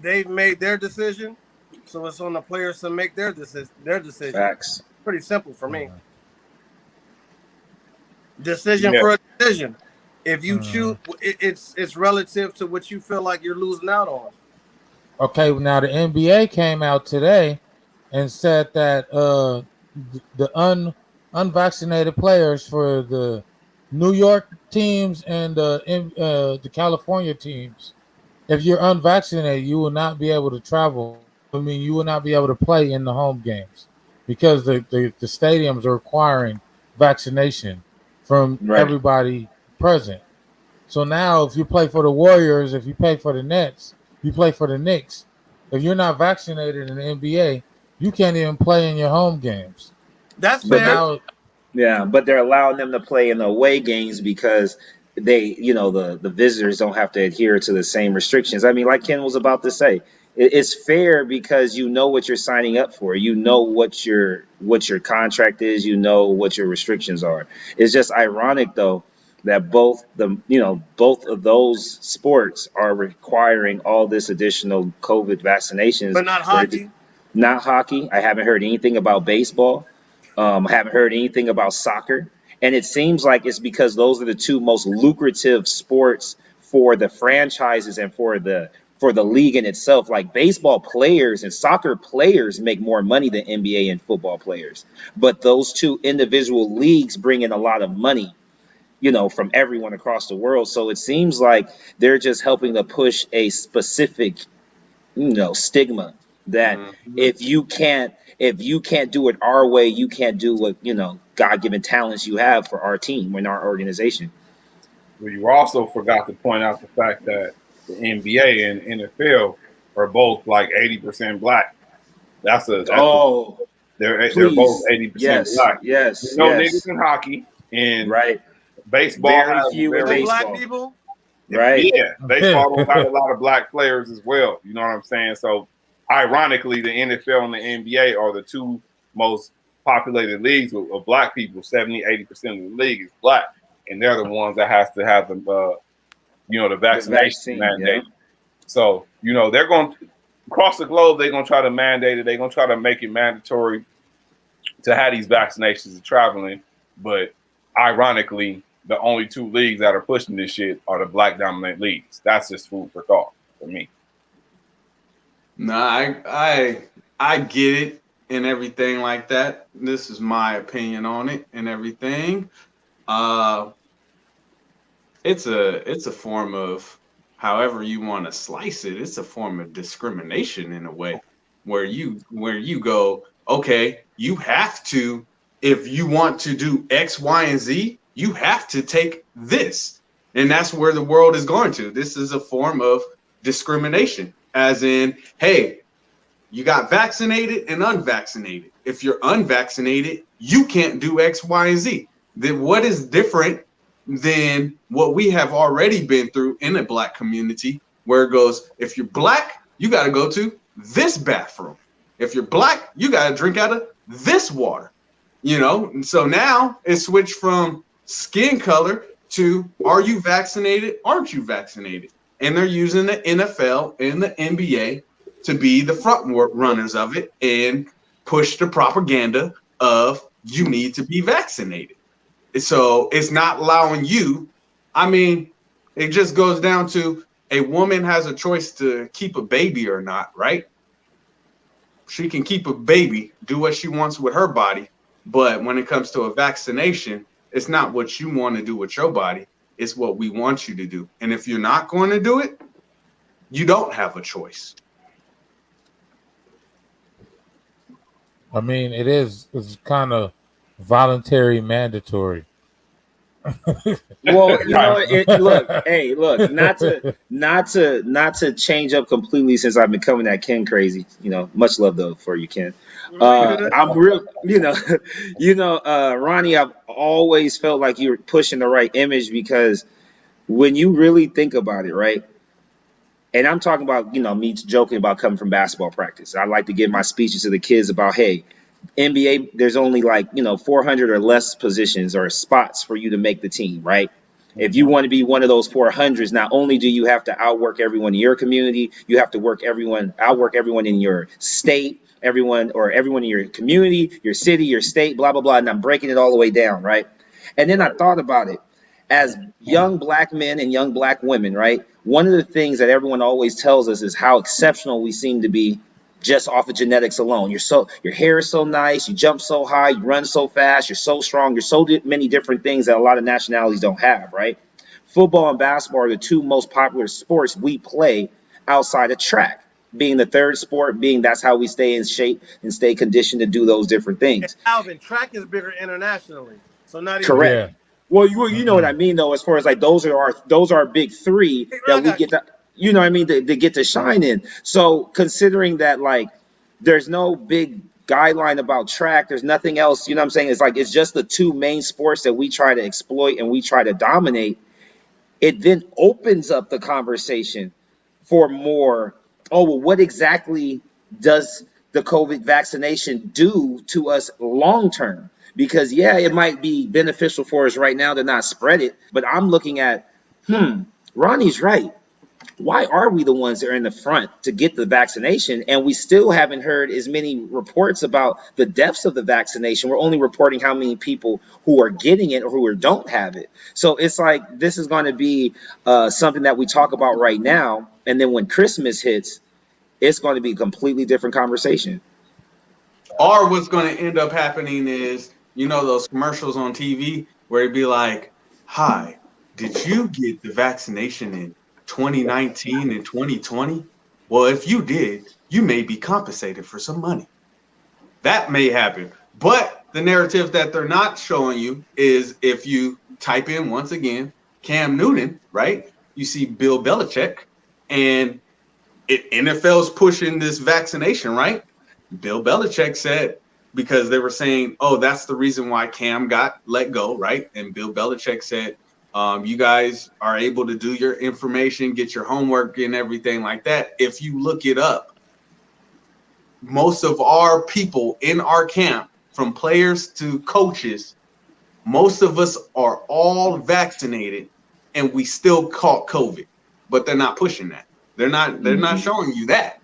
they've made their decision, so it's on the players to make their decision. Facts. Pretty simple for me. Decision for a decision. If you choose, it's relative to what you feel like you're losing out on. Okay, now the NBA came out today and said that the unvaccinated players for the New York teams and the California teams, if you're unvaccinated, you will not be able to travel. I mean, you will not be able to play in the home games because the stadiums are requiring vaccination from everybody present. So now if you play for the Warriors, if you play for the Nets, you play for the Knicks, if you're not vaccinated in the NBA, you can't even play in your home games. That's fair. Yeah, but they're allowing them to play in the away games because the visitors don't have to adhere to the same restrictions. I mean, like Ken was about to say, it's fair because you know what you're signing up for. You know what your contract is. You know what your restrictions are. It's just ironic though that both of those sports are requiring all this additional COVID vaccinations. But not hockey. Not hockey. I haven't heard anything about baseball. I haven't heard anything about soccer. And it seems like it's because those are the two most lucrative sports for the franchises and for the league in itself. Like baseball players and soccer players make more money than NBA and football players. But those two individual leagues bring in a lot of money, from everyone across the world. So it seems like they're just helping to push a specific, stigma that if you can't do it our way, you can't do what, God-given talents you have for our team and our organization. Well, you also forgot to point out the fact that the NBA and NFL are both like 80% black. They're both 80% black. Yes. Niggas in hockey and right. Baseball. Very few in No baseball. black people. Right. Yeah, baseball don't have a lot of black players as well. You know what I'm saying? So, ironically, the NFL and the NBA are the two most populated leagues of black people. 70-80% of the league is black, and they're the ones that has to have the vaccination mandate. Yeah. So, they're going across the globe. They're going to try to mandate it. They're going to try to make it mandatory to have these vaccinations of traveling. But ironically, the only two leagues that are pushing this shit are the black dominant leagues. That's just food for thought for me. Nah, I get it and everything like that. This is my opinion on it and everything. It's a form of, however you want to slice it, it's a form of discrimination in a way where you go, okay, you have to, if you want to do X, Y, and Z, you have to take this. And that's where the world is going to. This is a form of discrimination, as in, hey, you got vaccinated and unvaccinated. If you're unvaccinated, you can't do X, Y, and Z. Then what is different than what we have already been through in the black community, where it goes, if you're black, you got to go to this bathroom. If you're black, you got to drink out of this water. And so now it's switched from skin color to, are you vaccinated? Aren't you vaccinated? And they're using the NFL and the NBA to be the front runners of it and push the propaganda of you need to be vaccinated. So it's not allowing you. I mean, it just goes down to a woman has a choice to keep a baby or not, right? She can keep a baby, do what she wants with her body. But when it comes to a vaccination, it's not what you want to do with your body. It's what we want you to do. And if you're not going to do it, you don't have a choice. I mean, it's kind of voluntary mandatory. Well, look, not to change up completely since I've been coming at Ken crazy. Much love though for you, Ken. I'm real, Ronnie, I've always felt like you were pushing the right image, because when you really think about it, right? And I'm talking about, me joking about coming from basketball practice. I like to give my speeches to the kids about, hey, NBA, there's only 400 or less positions or spots for you to make the team, right? If you want to be one of those 400s, not only do you have to outwork everyone in your community, you have to outwork everyone in your state, everyone in your community, your city, your state, blah, blah, blah. And I'm breaking it all the way down, right? And then I thought about it. As young black men and young black women, right? One of the things that everyone always tells us is how exceptional we seem to be just off of genetics alone. Your hair is so nice, you jump so high, you run so fast, you're so strong, you're so many different things that a lot of nationalities don't have, right? Football and basketball are the two most popular sports we play outside of track, being the third sport, being that's how we stay in shape and stay conditioned to do those different things. And Alvin, track is bigger internationally, so not even correct. Yeah. Well, you know what I mean, though, as far as those are our big three that we get to, to get to shine in. So considering that, there's no big guideline about track, there's nothing else, it's just the two main sports that we try to exploit and we try to dominate. it then opens up the conversation for more. Oh, well, what exactly does the COVID vaccination do to us long term? Because yeah, it might be beneficial for us right now to not spread it, but I'm looking at, Ronnie's right. Why are we the ones that are in the front to get the vaccination, and we still haven't heard as many reports about the deaths of the vaccination? We're only reporting how many people who are getting it or who don't have it. So it's like this is going to be something that we talk about right now, and then when Christmas hits, it's going to be a completely different conversation. Or what's going to end up happening is, those commercials on TV where it'd be like, "Hi, did you get the vaccination in 2019 and 2020? Well, if you did, you may be compensated for some money." That may happen. But the narrative that they're not showing you is if you type in, once again, Cam Newton, right? You see Bill Belichick, and NFL's pushing this vaccination, right? Bill Belichick said, because they were saying, oh, that's the reason why Cam got let go, right? And Bill Belichick said, you guys are able to do your information, get your homework and everything like that. If you look it up, most of our people in our camp, from players to coaches, most of us are all vaccinated, and we still caught COVID, but they're not pushing that. They're not showing you that.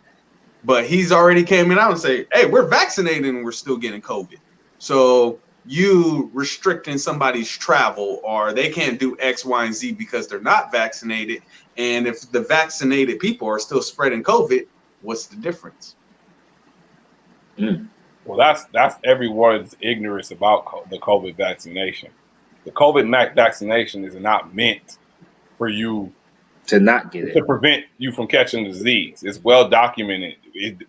But he's already came out and say, hey, we're vaccinated and we're still getting COVID. So you restricting somebody's travel, or they can't do X, Y, and Z because they're not vaccinated. And if the vaccinated people are still spreading COVID, what's the difference? Well, that's everyone's ignorance about the COVID vaccination. The COVID vaccination is not meant for you to not get it, to prevent you from catching the disease. It's well documented.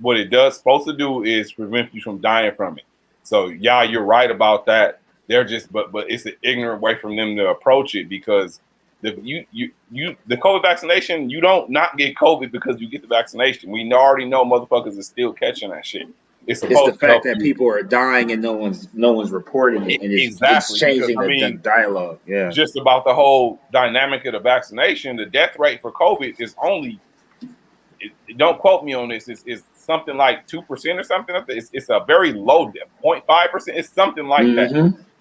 What it does supposed to do is prevent you from dying from it. So yeah, you're right about that. They're just, but it's an ignorant way from them to approach it, because the COVID vaccination, you don't not get COVID because you get the vaccination. We already know motherfuckers is still catching that shit. It's the fact that people are dying and no one's reporting it, and it's changing the dialogue. Yeah, just about the whole dynamic of the vaccination. The death rate for COVID is only, don't quote me on this, it's something like 2% or something. It's a very low 0.5%. It's something like that.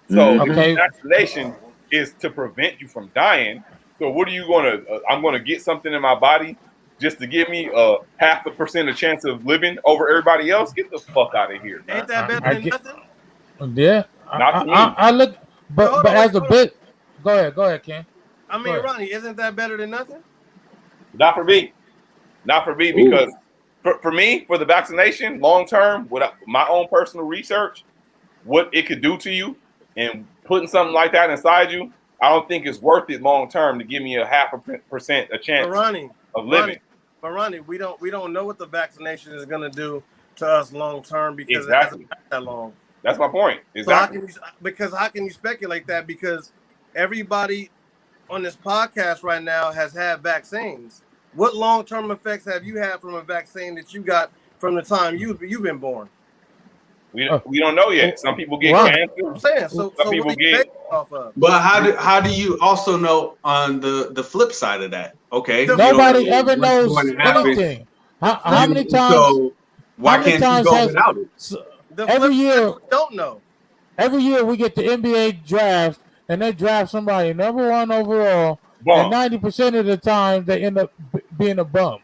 So the vaccination is to prevent you from dying. So what are you going to? I'm going to get something in my body just to give me a 0.5% chance of living over everybody else? Get the fuck out of here, man. Ain't that better than nothing? Yeah, not to me. I look, but as a bit. Go ahead, Ken. I mean, Ronnie, isn't that better than nothing? Not for me, because for me, for the vaccination, long term, with my own personal research, what it could do to you, and putting something like that inside you, I don't think it's worth it long term to give me a 0.5% chance of living. But Ronnie, we don't know what the vaccination is going to do to us long term, because it hasn't been that long. That's my point. Exactly. So how can you speculate that? Because everybody on this podcast right now has had vaccines. What long term effects have you had from a vaccine that you got from the time you've been born? We don't know yet. Some people get cancer. I'm saying some people get off of. But how do you also know on the flip side of that? Okay, nobody ever knows anything. How many times? So why can't you go without it? Every year, don't know. Every year we get the NBA draft, and they draft somebody number 1 overall, and 90% of the time they end up being a bum.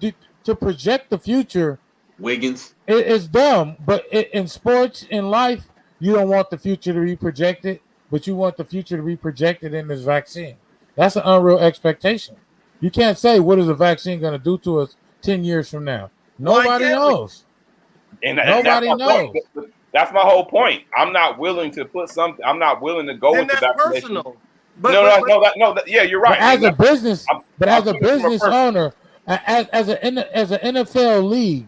To project the future, Wiggins, it's dumb. But in sports, in life, you don't want the future to be projected, but you want the future to be projected in this vaccine. That's an unreal expectation. You can't say what is the vaccine going to do to us 10 years from now. Nobody knows. And nobody knows. That's my whole point. I'm not willing to put something. I'm not willing to go with the vaccination. Personal. Yeah, you're right. As a business owner, as an NFL league,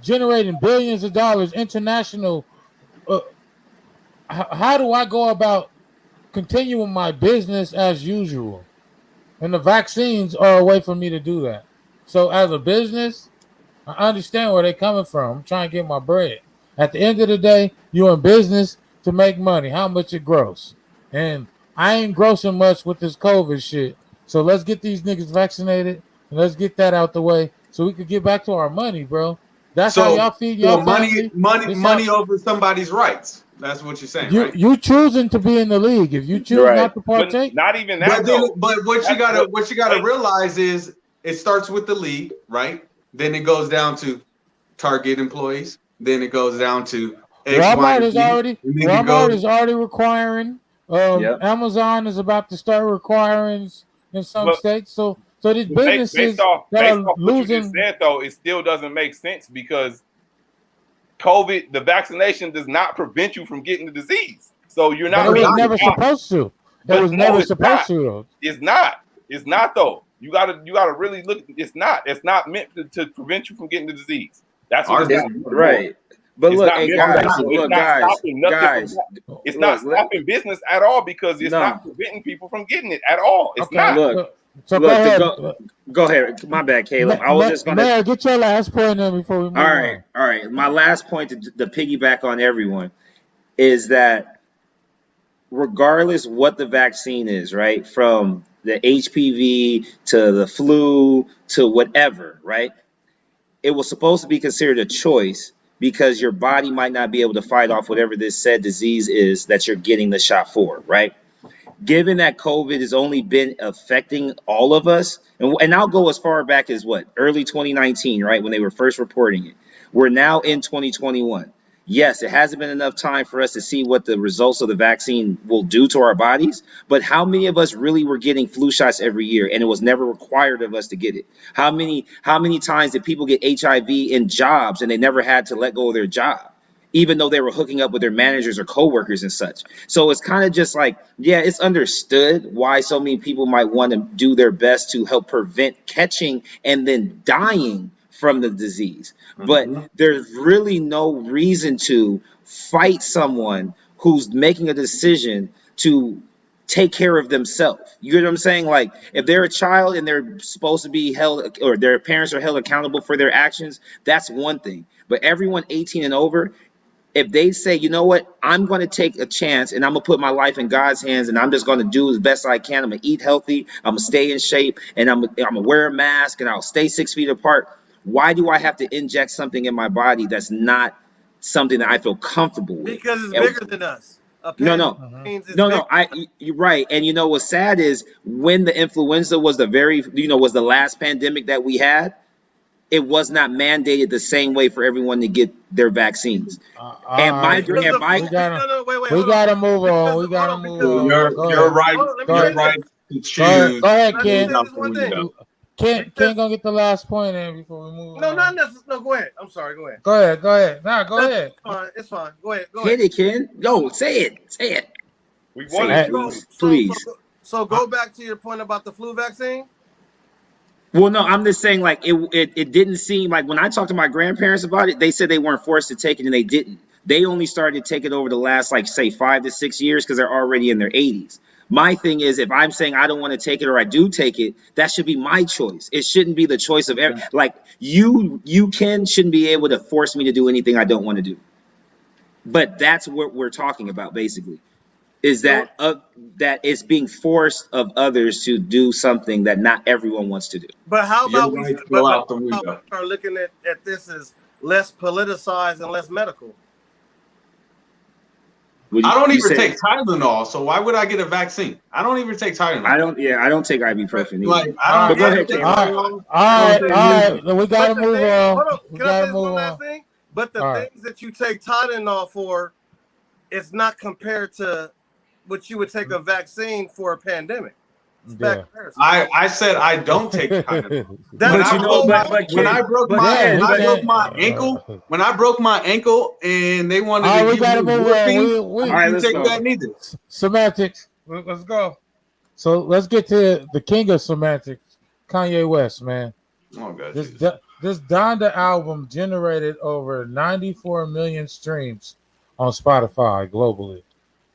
generating billions of dollars international, how do I go about continuing my business as usual? And the vaccines are a way for me to do that. So as a business, I understand where they're coming from. I'm trying to get my bread. At the end of the day, you're in business to make money. How much it grows? And I ain't grossing much with this COVID shit. So let's get these niggas vaccinated and let's get that out the way so we could get back to our money, bro. That's how So, y'all feed y'all family. money over somebody's rights. That's what you're saying, right? You choosing to be in the league. If you choose Right. not to But partake, not even that. But what you gotta realize is it starts with the league, right? Then it goes down to Target employees. Then it goes down to X, Y, Walmart and is Z. already And then Walmart is already requiring. Yep. Amazon is about to start requiring in some But- states. So these Based businesses off that are what you just losing. said, though, it still doesn't make sense because COVID, the vaccination does not prevent you from getting the disease. So you're not. But it was really never out. supposed to. It But was no, never it's supposed not. to. Though. It's not. It's not though. You gotta really look. It's not. It's not meant to prevent you from getting the disease. That's what it's not meant for. Right. But It's look, not hey meant for guys, that. look, It's not guys, stopping nothing guys. from that. It's not stopping business at all because it's No. not preventing people from getting it at all. It's Okay, not. Look, so look, go ahead. go ahead. My bad, Caleb. I was just gonna. Mayor, get your last point in before we move on. All right. My last point to piggyback on everyone is that regardless what the vaccine is, right, from the HPV to the flu to whatever, right, it was supposed to be considered a choice because your body might not be able to fight off whatever this said disease is that you're getting the shot for, right? Given that COVID has only been affecting all of us, and I'll go as far back as what, early 2019, right, when they were first reporting it. We're now in 2021. Yes, it hasn't been enough time for us to see what the results of the vaccine will do to our bodies, but how many of us really were getting flu shots every year and it was never required of us to get it? How many times did people get HIV in jobs and they never had to let go of their job, even though they were hooking up with their managers or coworkers and such? So it's kind of just like, yeah, it's understood why so many people might want to do their best to help prevent catching and then dying from the disease. But there's really no reason to fight someone who's making a decision to take care of themselves. You know what I'm saying? Like, if they're a child and they're supposed to be held, or their parents are held accountable for their actions, that's one thing. But everyone 18 and over, if they say, you know what, I'm going to take a chance and I'm going to put my life in God's hands and I'm just going to do as best I can. I'm going to eat healthy. I'm going to stay in shape and I'm going to wear a mask and I'll stay 6 feet apart. Why do I have to inject something in my body that's not something that I feel comfortable with? Because it's bigger than us. No. You're right. And you know what's sad is when the influenza was was the last pandemic that we had, it was not mandated the same way for everyone to get their vaccines. We gotta move on. We gotta move on. You're right. You're right to choose. Go ahead, Ken. Thing. Ken gonna get the last point in before we move on. No, not necessarily. No, go ahead. I'm sorry. Go ahead. Go ahead. Nah, go ahead. It's fine. Go ahead. Hit it, Ken. Yo, say it. We want it. Please. So go back to your point about the flu vaccine. Well, no, I'm just saying, like, it didn't seem like when I talked to my grandparents about it, they said they weren't forced to take it and they didn't. They only started to take it over the last, like, say, 5 to 6 years because they're already in their 80s. My thing is, if I'm saying I don't want to take it or I do take it, that should be my choice. It shouldn't be the choice of like you shouldn't be able to force me to do anything I don't want to do. But that's what we're talking about, basically, is that that it's being forced of others to do something that not everyone wants to do. But how about we out the window. Start looking at this as less politicized and less medical? I don't even take Tylenol, so why would I get a vaccine? I don't even take Tylenol. I don't take ibuprofen either. Like, I don't. Go ahead, all right. We gotta move on. Can I say one last thing? But the things that you take Tylenol for, it's not compared to what you would take a vaccine for a pandemic. Yeah. I said I don't take Tylenol. When I broke my ankle and they wanted to give me morphine, I didn't take that neither. Semantics. Let's go. So let's get to the king of semantics, Kanye West, man. Oh God. This Donda album generated over 94 million streams on Spotify globally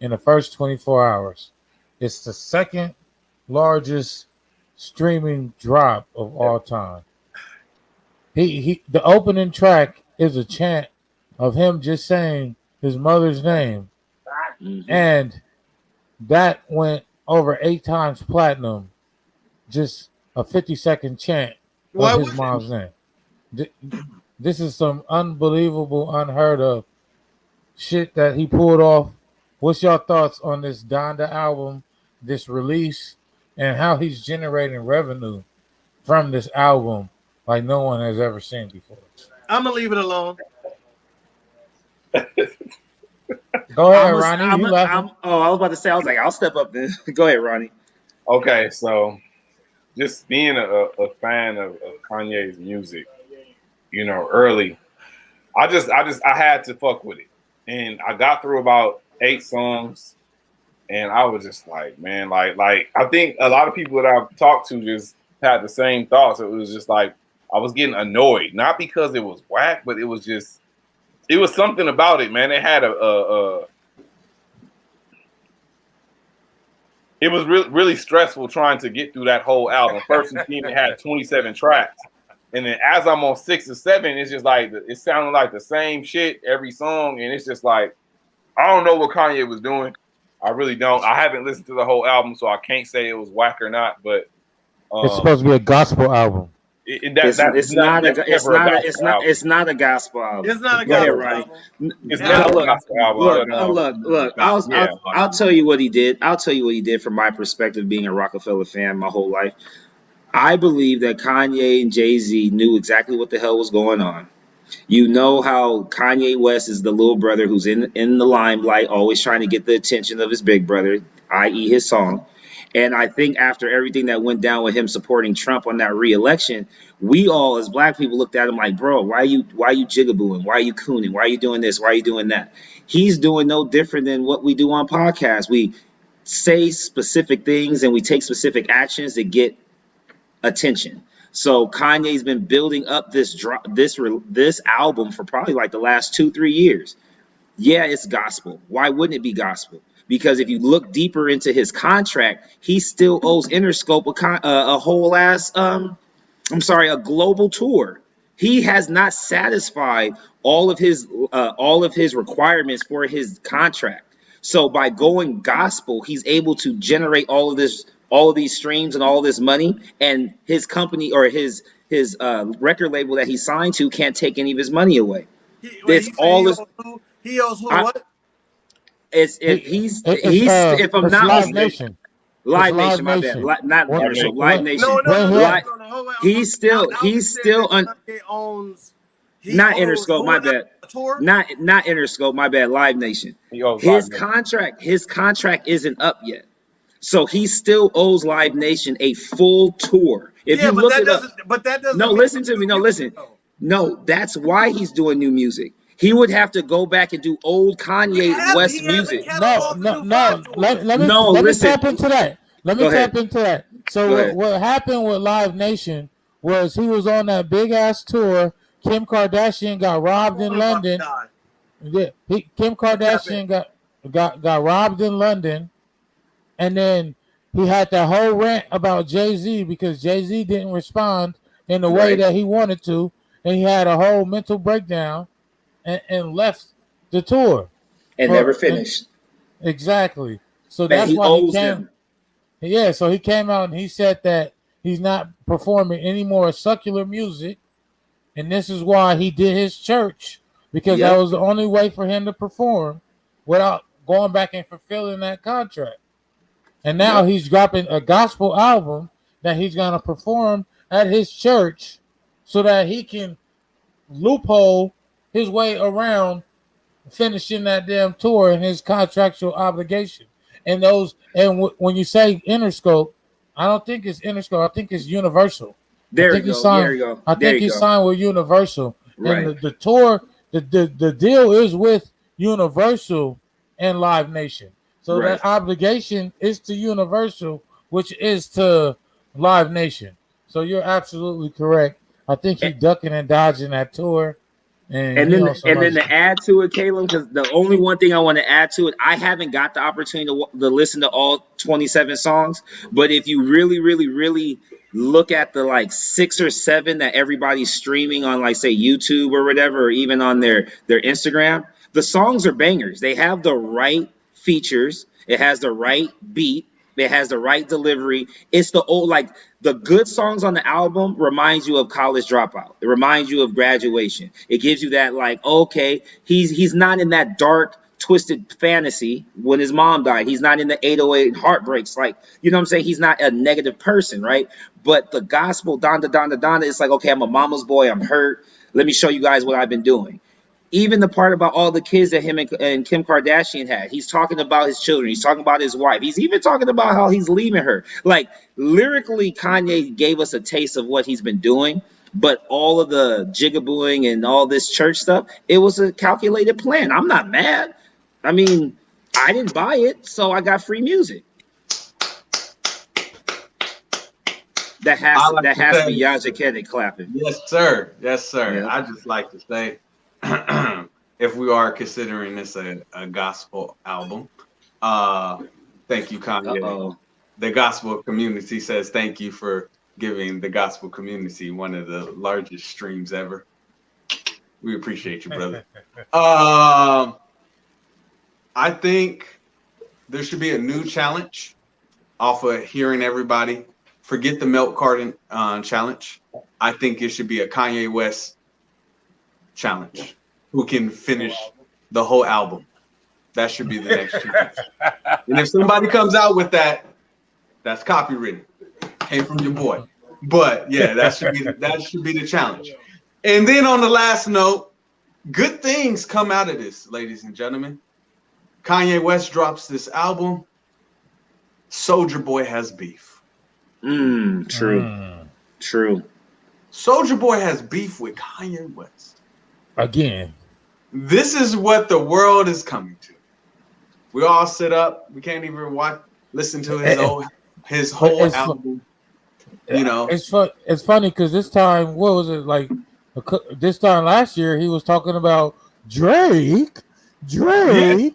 in the first 24 hours. It's the second largest streaming drop of all time. The opening track is a chant of him just saying his mother's name, and that went over 8 times platinum, just a 50-second chant Why of his would mom's name. This is some unbelievable, unheard of shit that he pulled off. What's your thoughts on this Donda album, this release, and how he's generating revenue from this album like no one has ever seen before? I'm gonna leave it alone. Go ahead, Ronnie. You laughing? I was about to say, I was like, I'll step up then. Go ahead, Ronnie. Okay, so just being a fan of Kanye's music, you know, early, I had to fuck with it. And I got through about 8 songs, and I was just like, man, like I think a lot of people that I've talked to just had the same thoughts. It was just like I was getting annoyed, not because it was whack, but it was something about it, man. It had it was really stressful trying to get through that whole album. First, it had 27 tracks. And then as I'm on 6 or 7, it's just like it sounded like the same shit every song, and it's just like I don't know what Kanye was doing. I really don't. I haven't listened to the whole album, so I can't say it was whack or not. But it's supposed to be a gospel album. It's not a gospel album. It's not a gospel album. It's never a gospel album. Look. I'll tell you what he did. I'll tell you what he did from my perspective, being a Rockefeller fan my whole life. I believe that Kanye and Jay-Z knew exactly what the hell was going on. You know how Kanye West is the little brother who's in the limelight, always trying to get the attention of his big brother, i.e. his song. And I think after everything that went down with him supporting Trump on that re-election, we all as black people looked at him like, bro, why are you jigabooing? Why are you cooning? Why are you doing this? Why are you doing that? He's doing no different than what we do on podcasts. We say specific things and we take specific actions to get attention. So Kanye's been building up this album for probably like the last 2-3 years. Yeah, it's gospel. Why wouldn't it be gospel? Because if you look deeper into his contract, he still owes Interscope a whole ass a global tour. He has not satisfied all of his requirements for his contract. So by going gospel, he's able to generate all of these streams and all this money, and his company or his record label that he signed to can't take any of his money away. He owes who what? If I'm not mistaken, Live Nation, my bad. Not Interscope, Live Nation. No. He's still not Interscope, my bad. Not Interscope, my bad. Live Nation. His contract isn't up yet. So he still owes Live Nation a full tour. No, listen to me. No, listen. No, that's why he's doing new music. He would have to go back and do old Kanye West music. No. Let me tap into that. So what happened with Live Nation was he was on that big ass tour. Kim Kardashian got robbed in London. Kim Kardashian got robbed in London, and then he had that whole rant about Jay-Z because Jay-Z didn't respond in the way that he wanted to, and he had a whole mental breakdown and left the tour and never finished. Exactly. So that's why he came. Yeah, so he came out and he said that he's not performing any more secular music. And this is why he did his church, because that was the only way for him to perform without going back and fulfilling that contract. And now he's dropping a gospel album that he's going to perform at his church so that he can loophole his way around finishing that damn tour and his contractual obligation. And when you say Interscope, I don't think it's Interscope. I think it's Universal. There you go. I think he signed with Universal. Right. And the tour, the deal is with Universal and Live Nation. So that obligation is to Universal, which is to Live Nation. So you're absolutely correct. I think he's ducking and dodging that tour. And then to add to it, Caleb, because the only one thing I want to add to it, I haven't got the opportunity to listen to all 27 songs. But if you really, really, really look at the like 6 or 7 that everybody's streaming on, like say YouTube or whatever, or even on their Instagram, the songs are bangers. They have the right features. It has the right beat. It has the right delivery. It's the old, like the good songs on the album reminds you of College Dropout. It reminds you of Graduation. It gives you that like, okay, he's not in that dark, twisted fantasy when his mom died. He's not in the 808 heartbreaks. Like, you know what I'm saying? He's not a negative person, right? But the gospel, Donda, Donda, Donda, it's like, okay, I'm a mama's boy. I'm hurt. Let me show you guys what I've been doing. Even the part about all the kids that him and Kim Kardashian had, he's talking about his children. He's talking about his wife. He's even talking about how he's leaving her. Like, lyrically, Kanye gave us a taste of what he's been doing, but all of the jigabooing and all this church stuff, it was a calculated plan. I'm not mad. I mean, I didn't buy it, so I got free music. That has to be Yaja Kennedy clapping. Yes, sir. Yes, sir. Yeah. I just like to say, if we are considering this a gospel album, thank you, Kanye. Uh-oh. The gospel community says thank you for giving the gospel community one of the largest streams ever. We appreciate you, brother. I think there should be a new challenge off of hearing everybody. Forget the milk carton challenge. I think it should be a Kanye West challenge. Who can finish the whole album? That should be the next challenge. And if somebody comes out with that, that's copywritten. Came from your boy. But yeah, that should be the challenge. And then on the last note, good things come out of this, ladies and gentlemen. Kanye West drops this album. Soulja Boy has beef. True. True. Soulja Boy has beef with Kanye West. Again. This is what the world is coming to. We all sit up. We can't even listen to his whole album. You know, it's funny because this time, what was it like? This time last year, he was talking about Drake, and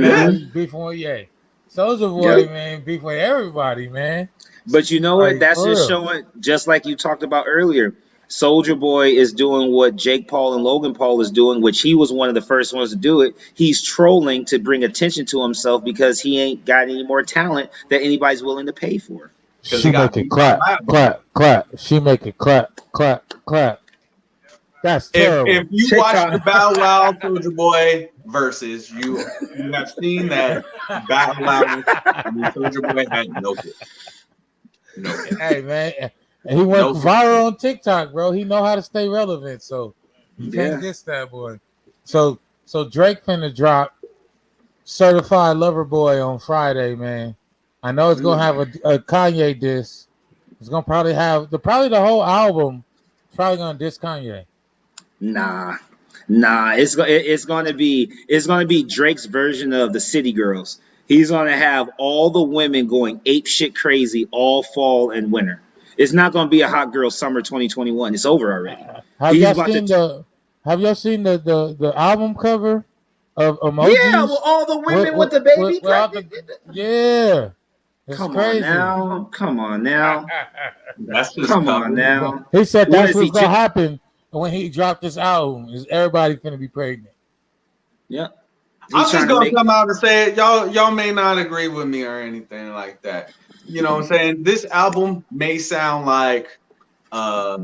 then he's beefing with Ye. Soulja Boy, man, beef with everybody, man. But you know what? Like, That's just showing, just like you talked about earlier. Soulja Boy is doing what Jake Paul and Logan Paul is doing, which he was one of the first ones to do it. He's trolling to bring attention to himself because he ain't got any more talent that anybody's willing to pay for. She make it clap. She make it clap. That's terrible. If you watch the Bow Wow Soulja Boy versus, you have seen that Bow Wow Soulja Boy had no good. Hey man, and he went viral on TikTok, bro. He know how to stay relevant, so you can't diss that boy. So Drake finna drop Certified Lover Boy on Friday, man. I know it's gonna have a Kanye diss. It's gonna probably have the whole album. Probably gonna diss Kanye. Nah. It's gonna be Drake's version of the City Girls. He's gonna have all the women going ape shit crazy all fall and winter. It's not gonna be a hot girl summer 2021. It's over already. Have y'all seen the album cover of Emojis? Yeah, well, all the women with the baby. Yeah. It's crazy. Come on now. That's just Come on now. He said that's what's gonna happen when he dropped this album. Is everybody gonna be pregnant? Yeah. I'm just gonna come out and say it. Y'all may not agree with me or anything like that. You know what I'm saying? This album may sound like a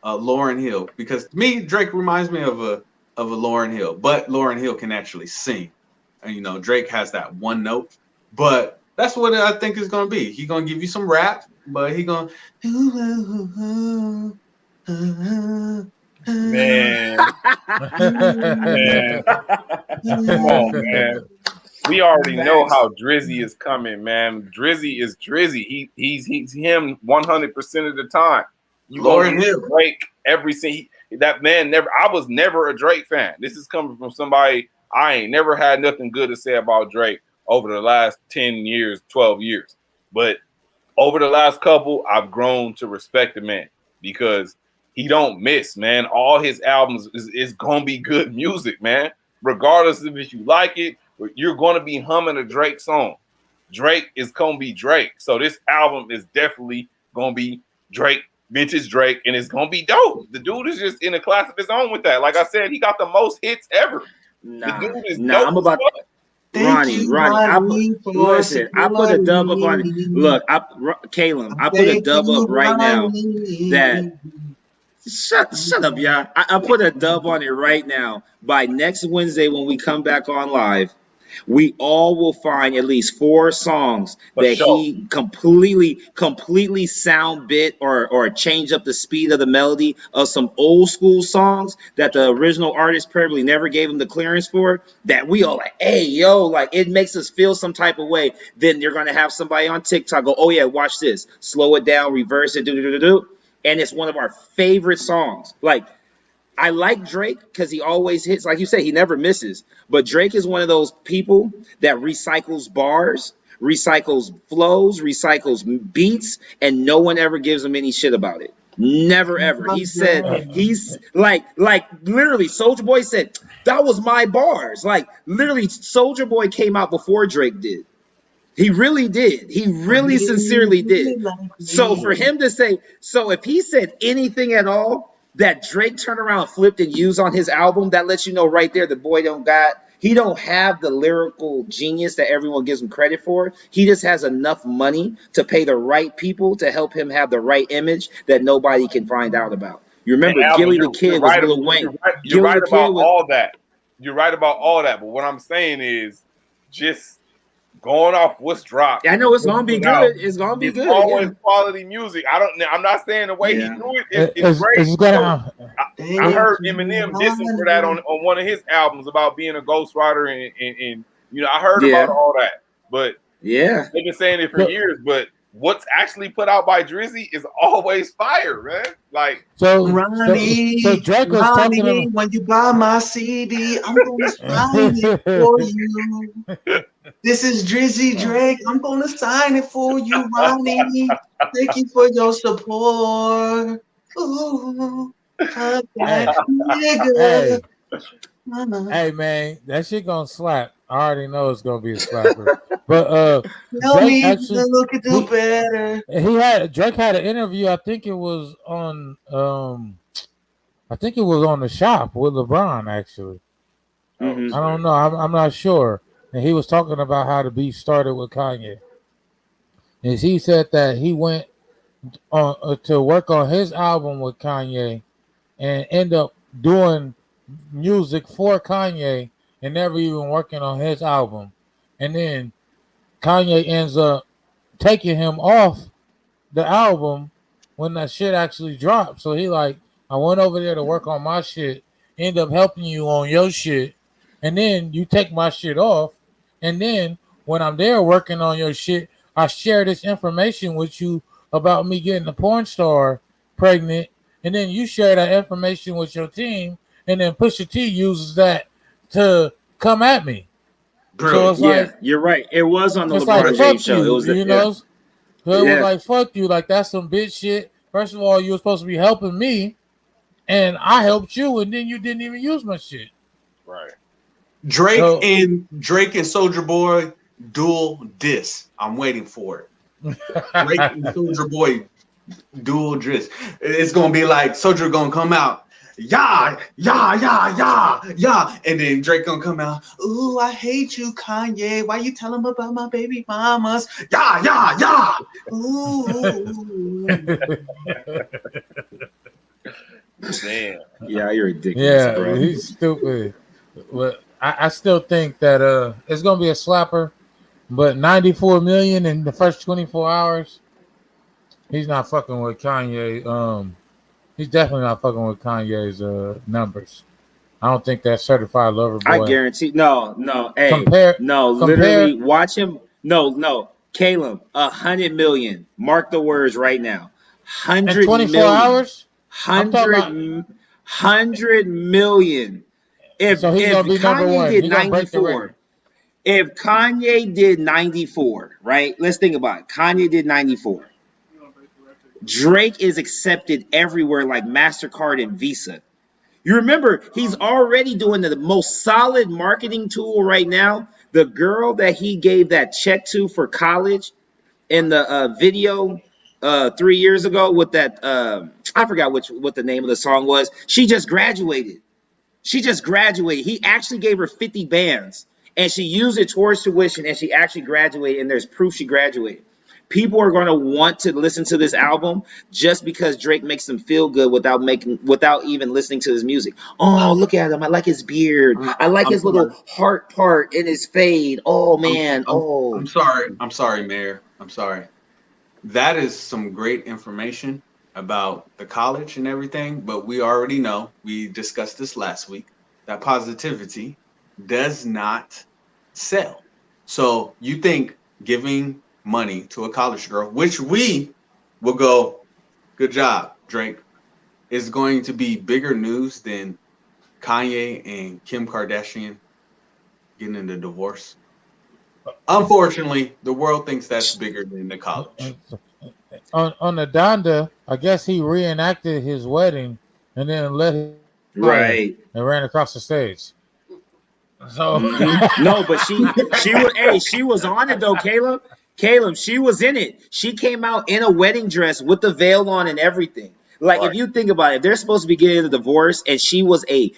Lauryn Hill, because to me Drake reminds me of a Lauryn Hill, but Lauryn Hill can actually sing. And you know, Drake has that one note, but that's what I think it's gonna be. He's gonna give you some rap, but he gonna Man. Come on, man. We already know how Drizzy is coming, man. Drizzy is Drizzy. He's him 100% of the time. You Lauryn Hill, Drake, that man never. I was never a Drake fan. This is coming from somebody I ain't never had nothing good to say about Drake over the last 10 years, 12 years. But over the last couple, I've grown to respect the man because he don't miss, man. All his albums is gonna be good music, man. Regardless of if you like it, you're gonna be humming a Drake song. Drake is gonna be Drake. So this album is definitely gonna be Drake, vintage Drake, and it's gonna be dope. The dude is just in a class of his own with that. Like I said, he got the most hits ever. The dude is dope. Thank you, Ronnie, Ronnie, for I put a dub up on it. supporting. Look, Caleb, I put a Thank dub up you, right now that Ronnie. shut up, y'all. I put a dub on it right now. By next Wednesday when we come back on live, we all will find at least 4 songs For that sure. he completely sound bit or change up the speed of the melody of some old school songs that the original artist probably never gave him the clearance for. That we all like, hey yo, like it makes us feel some type of way. Then you're gonna have somebody on TikTok go, oh yeah, watch this, slow it down, reverse it, do, and it's one of our favorite songs. Like I like Drake because he always hits, like you said, he never misses. But Drake is one of those people that recycles bars, recycles flows, recycles beats, and no one ever gives him any shit about it. Never ever. He said he's like literally Soldier Boy said that was my bars. Like literally Soldier Boy came out before Drake did. He really did. He really sincerely did. So for him to say, so if he said anything at all that Drake turned around, flipped, and used on his album, that lets you know right there the boy he don't have the lyrical genius that everyone gives him credit for. He just has enough money to pay the right people to help him have the right image that nobody can find out about. You remember And Alvin, Gilly the Kid was Lil Wayne. You're right Gilly the about Kid was, all that. You're right about all that. But what I'm saying is just going off what's dropped. I know it's gonna be Now, good. It's gonna be it's good. always Yeah. quality music. I'm not saying the way he Yeah. do it is great. It's gonna. I heard Eminem dissing for that on one of his albums about being a ghostwriter and you know I heard Yeah. about all that, but Yeah. they've been saying it for years. But what's actually put out by Drizzy is always fire, man. Like Ronnie, Drake was talking about, when you buy my CD, I'm gonna sign it for you. This is Drizzy Drake. I'm gonna sign it for you, Ronnie. Thank you for your support. Ooh, nigga. hey man, that shit gonna slap. I already know it's gonna be a slapper. But Tell Drake me actually, to look at do better. Drake had an interview. I think it was on the Shop with LeBron actually. Mhm. I don't know. I'm not sure. And he was talking about how the beef started with Kanye. And he said that he went on to work on his album with Kanye and end up doing music for Kanye and never even working on his album. And then Kanye ends up taking him off the album when that shit actually dropped. So he like, I went over there to work on my shit, end up helping you on your shit, and then you take my shit off. And then when I'm there working on your shit, I share this information with you about me getting a porn star pregnant, and then you share that information with your team, and then Pusha T uses that to come at me. So it's Yeah, like, you're right. It was on the it's LeBron like James fuck show. It you, was you know. So it was Yeah. like fuck you, like that's some bitch shit. First of all, you were supposed to be helping me, and I helped you, and then you didn't even use my shit. right. Drake So- and Soldier Boy dual diss. I'm waiting for it. Drake and Soldier Boy dual diss. It's gonna be like Soldier gonna come out, yeah, and then Drake gonna come out. Ooh, I hate you, Kanye. Why you tell him about my baby mamas? Yeah. Ooh. Damn. Yeah, you're ridiculous, Yeah, bro. he's stupid. But I still think that it's gonna be a slapper. But 94 million in the first 24 hours, he's not fucking with Kanye. He's definitely not fucking with Kanye's numbers. I don't think that Certified Lover Boy. I guarantee. No. Hey, Compare- literally, watch him. No. Caleb, 100 million. Mark the words right now. 100 in 24 million. hours. I'm talking 100 million. If So he's gonna be number Kanye one. did He's gonna break the 94, record. if Kanye did 94, right? Let's think about it. Kanye did 94. Drake is accepted everywhere like MasterCard and Visa. You remember, he's already doing the most solid marketing tool right now. The girl that he gave that check to for college in the video 3 years ago with that, I forgot what the name of the song was. She just graduated. He actually gave her 50 bands and she used it towards tuition, and she actually graduated, and there's proof she graduated. People are going to want to listen to this album just because Drake makes them feel good without even listening to his music. Oh, look at him! I like his beard. I like his little heart part in his fade. Oh man! I'm sorry, Mayor. I'm sorry. That is some great information about the college and everything, but we already know, we discussed this last week, that positivity does not sell. So you think giving money to a college girl, which we will go, good job, Drake, is going to be bigger news than Kanye and Kim Kardashian getting into divorce? Unfortunately, the world thinks that's bigger than the college. On the Donda, I guess he reenacted his wedding and then let him Right. and ran across the stage. So No, but she was on it though, Caleb. Caleb, she was in it. She came out in a wedding dress with the veil on and everything. Like if you think about it, if they're supposed to be getting a divorce, and she was a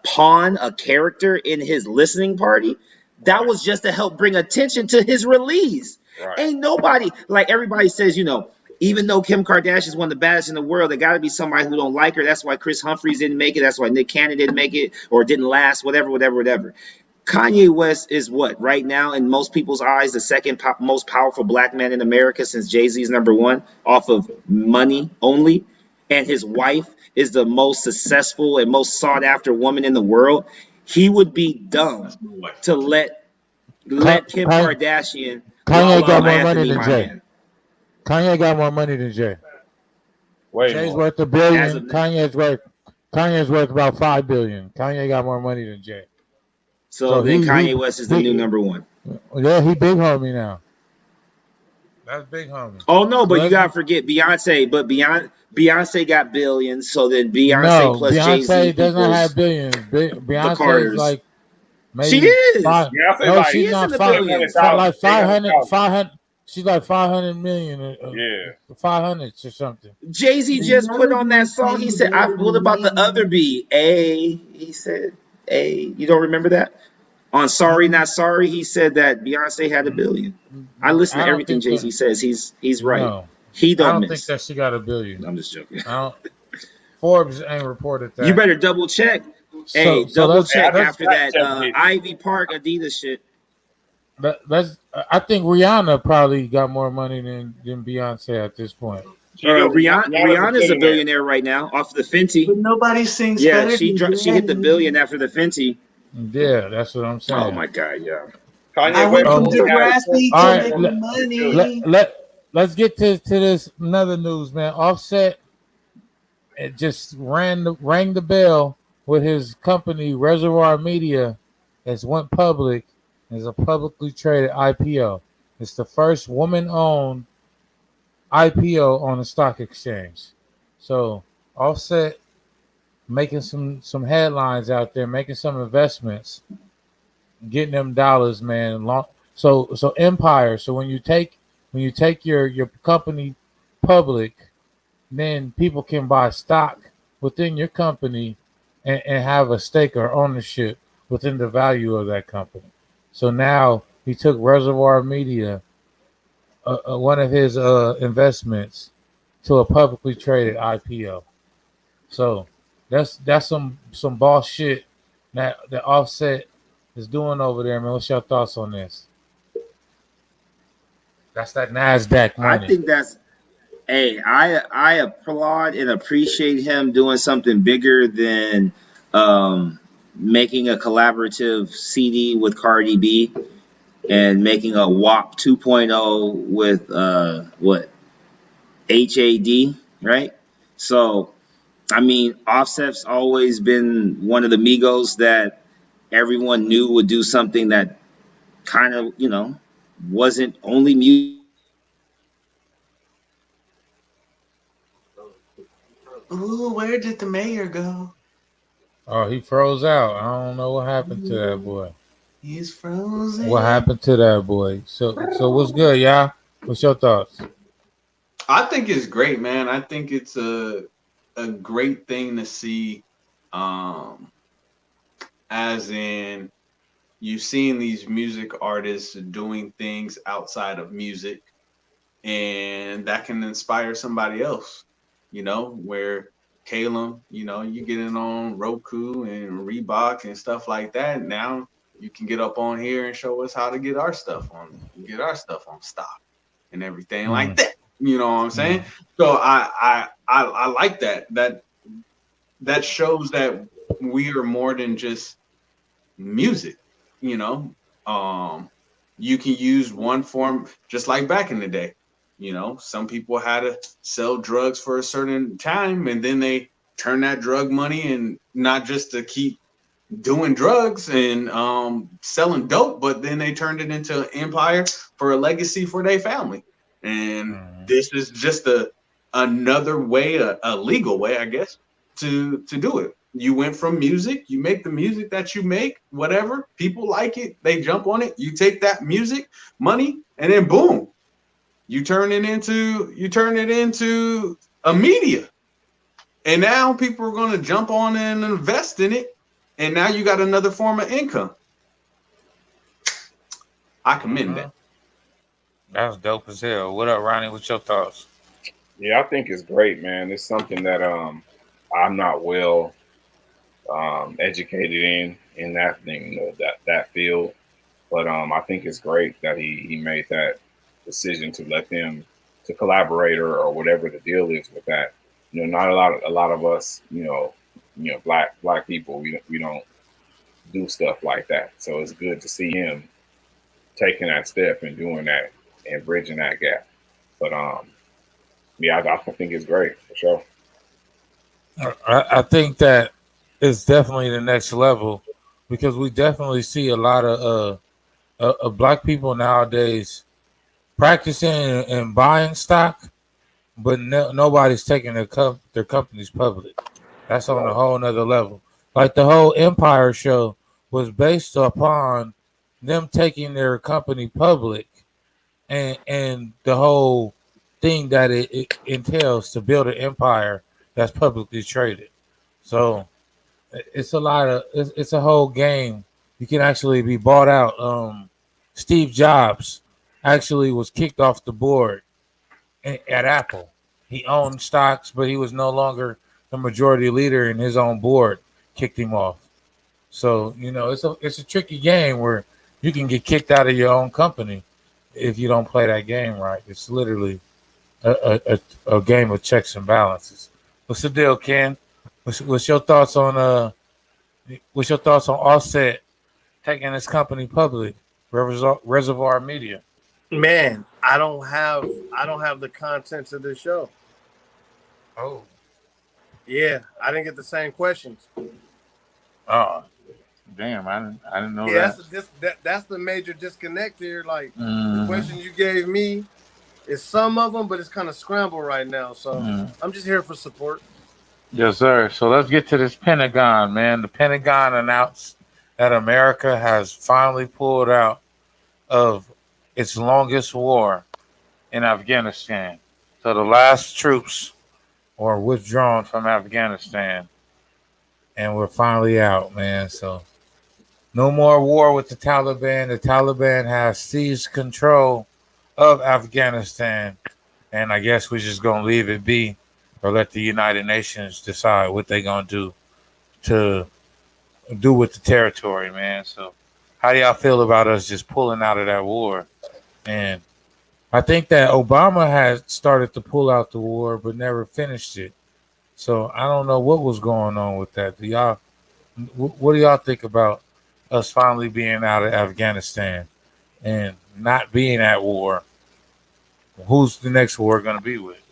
pawn, a character in his listening party, that was just to help bring attention to his release. Right. Ain't nobody, like everybody says, even though Kim Kardashian is one of the baddest in the world, there got to be somebody who don't like her. That's why Chris Humphries didn't make it. That's why Nick Cannon didn't make it or didn't last, whatever. Kanye West is what, right now, in most people's eyes, the second most powerful black man in America since Jay-Z's #1 off of money only. And his wife is the most successful and most sought after woman in the world. He would be dumb to let Kim Kardashian. Kanye got more money than Jay. Kanye got more money than Jay. Jay's worth $1 billion. Kanye's worth about $5 billion. Kanye got more money than Jay. So then Kanye West is the new #1. Yeah, he big homie now. That's big homie. Oh no, but you gotta forget Beyonce. But Beyonce got billions. So then Beyonce plus Jay-Z. Beyonce doesn't have billions. Beyonce is like maybe she is. She's not like 500. She's like 500 million. 500 or something. Jay-Z just put on that song. He said, "What about the other B?" He said, You don't remember that? On Sorry Not Sorry, he said that Beyonce had $1 billion. I listen to everything Jay-Z says. He's right. No, he don't I don't miss. think that she got $1 billion. I'm just joking. Forbes ain't reported that. You better double check. Double check after that Ivy Park Adidas shit. I think Rihanna probably got more money than Beyonce at this point. Rihanna's a billionaire right now off the Fenty. But nobody sings. Yeah, she hit the $1 billion after the Fenty. Yeah, that's what I'm saying. Oh my God, yeah. Kanye West. All right, let's get to this another news, man. Offset it just rang the bell with his company Reservoir Media has went public as a publicly traded IPO. It's the first woman-owned IPO on the stock exchange. So Offset making some headlines out there, making some investments, getting them dollars, man. So Empire. So when you take your company public, then people can buy stock within your company and have a stake or ownership within the value of that company. So now he took Reservoir Media, one of his investments, to a publicly traded IPO. So that's some boss shit that Offset is doing over there, man. What's your thoughts on this? That's that NASDAQ money. I think that's. I applaud and appreciate him doing something bigger than making a collaborative CD with Cardi B and making a WAP 2.0 with HAD, right? So, I mean, Offset's always been one of the Migos that everyone knew would do something that kind of, wasn't only music. Ooh, where did the mayor go? Oh, he froze out. I don't know what happened to that boy. He's frozen. What happened to that boy? So what's good, y'all? What's your thoughts? I think it's great, man. I think it's a great thing to see. As in, you've seen these music artists doing things outside of music, and that can inspire somebody else, where Caleb, you get in on Roku and Reebok and stuff like that. Now you can get up on here and show us how to get our stuff on stock and everything like that. You know what I'm saying? So I like that. That shows that we are more than just music, you know. You can use one form, just like back in the day. Some people had to sell drugs for a certain time, and then they turn that drug money, and not just to keep doing drugs and selling dope, but then they turned it into an empire for a legacy for their family. And this is just another way, a legal way, I guess, to do it. You went from music, you make the music that you make, whatever, people like it, they jump on it. You take that music money, and then boom, you turn it into a media. And now people are going to jump on and invest in it. And now you got another form of income. I commend that. That's dope as hell. What up, Ronnie? What's your thoughts? Yeah, I think it's great, man. It's something that I'm not well educated in that thing, that field. But I think it's great that he made that decision to let them to collaborate or whatever the deal is with that. Not a lot of us, black people, we don't do stuff like that. So it's good to see him taking that step and doing that and bridging that gap. But yeah, I think it's great for sure. I think that it's definitely the next level, because we definitely see a lot of black people nowadays practicing and buying stock, but nobody's taking their companies public. That's on a whole nother level. Like the whole Empire show was based upon them taking their company public, and the whole thing that it entails to build an empire that's publicly traded. So it's it's a whole game. You can actually be bought out. Steve Jobs actually was kicked off the board at Apple. He owned stocks, but he was no longer the majority leader, and his own board kicked him off. So it's a tricky game where you can get kicked out of your own company if you don't play that game right. It's literally a game of checks and balances. What's the deal, Ken? What's your thoughts on Offset taking his company public, Reservoir Media? Man, I don't have the contents of this show. Oh, yeah, I didn't get the same questions. Oh, damn! I didn't know that. That's the major disconnect here. Like the question you gave me is some of them, but it's kind of scrambled right now. So I'm just here for support. Yes, sir. So let's get to this Pentagon, man. The Pentagon announced that America has finally pulled out of its longest war in Afghanistan. So the last troops were withdrawn from Afghanistan, and we're finally out, man. So no more war with the Taliban. The Taliban has seized control of Afghanistan, and I guess we're just going to leave it be, or let the United Nations decide what they're going to do with the territory, man. So how do y'all feel about us just pulling out of that war? And I think that Obama had started to pull out the war but never finished it. So I don't know what was going on with that. What do y'all think about us finally being out of Afghanistan and not being at war? Who's the next war going to be with?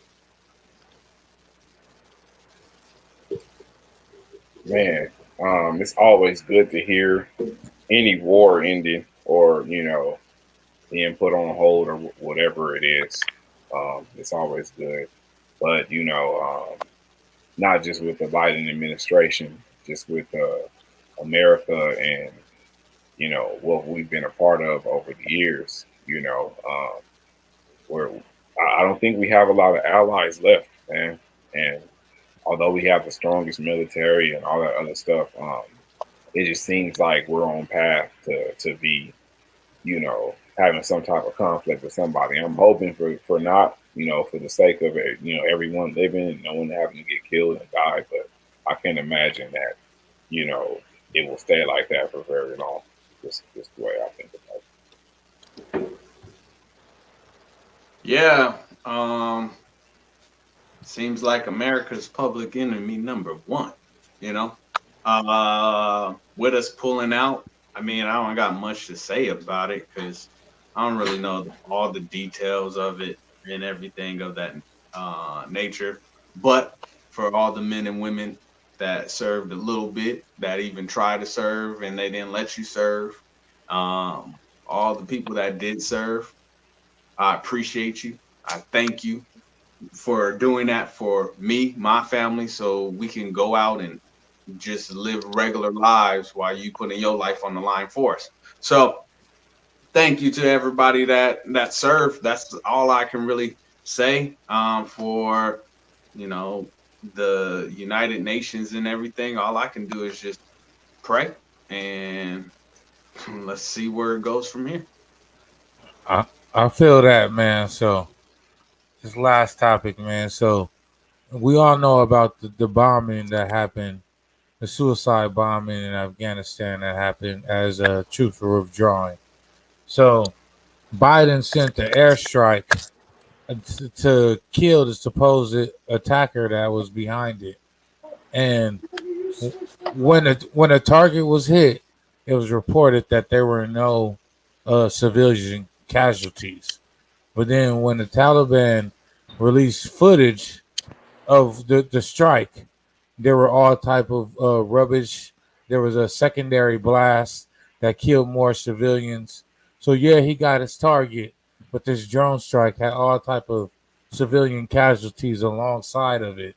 Man, it's always good to hear any war ending or being put on hold or whatever it is. It's always good, but not just with the Biden administration, just with America and what we've been a part of over the years. Where I don't think we have a lot of allies left, man. And although we have the strongest military and all that other stuff, it just seems like we're on path to be, having some type of conflict with somebody. I'm hoping for not, for the sake of it, everyone living and no one having to get killed and die. But I can't imagine that, it will stay like that for very long. Just the way I think about it. Yeah. Seems like America's public enemy number one, with us pulling out. I mean, I don't got much to say about it because I don't really know all the details of it and everything of that nature. But for all the men and women that served a little bit, that even tried to serve and they didn't let you serve, all the people that did serve, I appreciate you. I thank you for doing that for me, my family, so we can go out and just live regular lives while you putting your life on the line for us. So thank you to everybody that served. That's all I can really say for the United Nations and everything. All I can do is just pray and let's see where it goes from here. I feel that, man. So this last topic, man. So we all know about the bombing that happened, the suicide bombing in Afghanistan that happened as troops were withdrawing. So Biden sent the airstrike to kill the supposed attacker that was behind it. And when a target was hit, it was reported that there were no civilian casualties. But then when the Taliban released footage of the strike, there were all type of rubbish. There was a secondary blast that killed more civilians. So yeah, he got his target, but this drone strike had all type of civilian casualties alongside of it.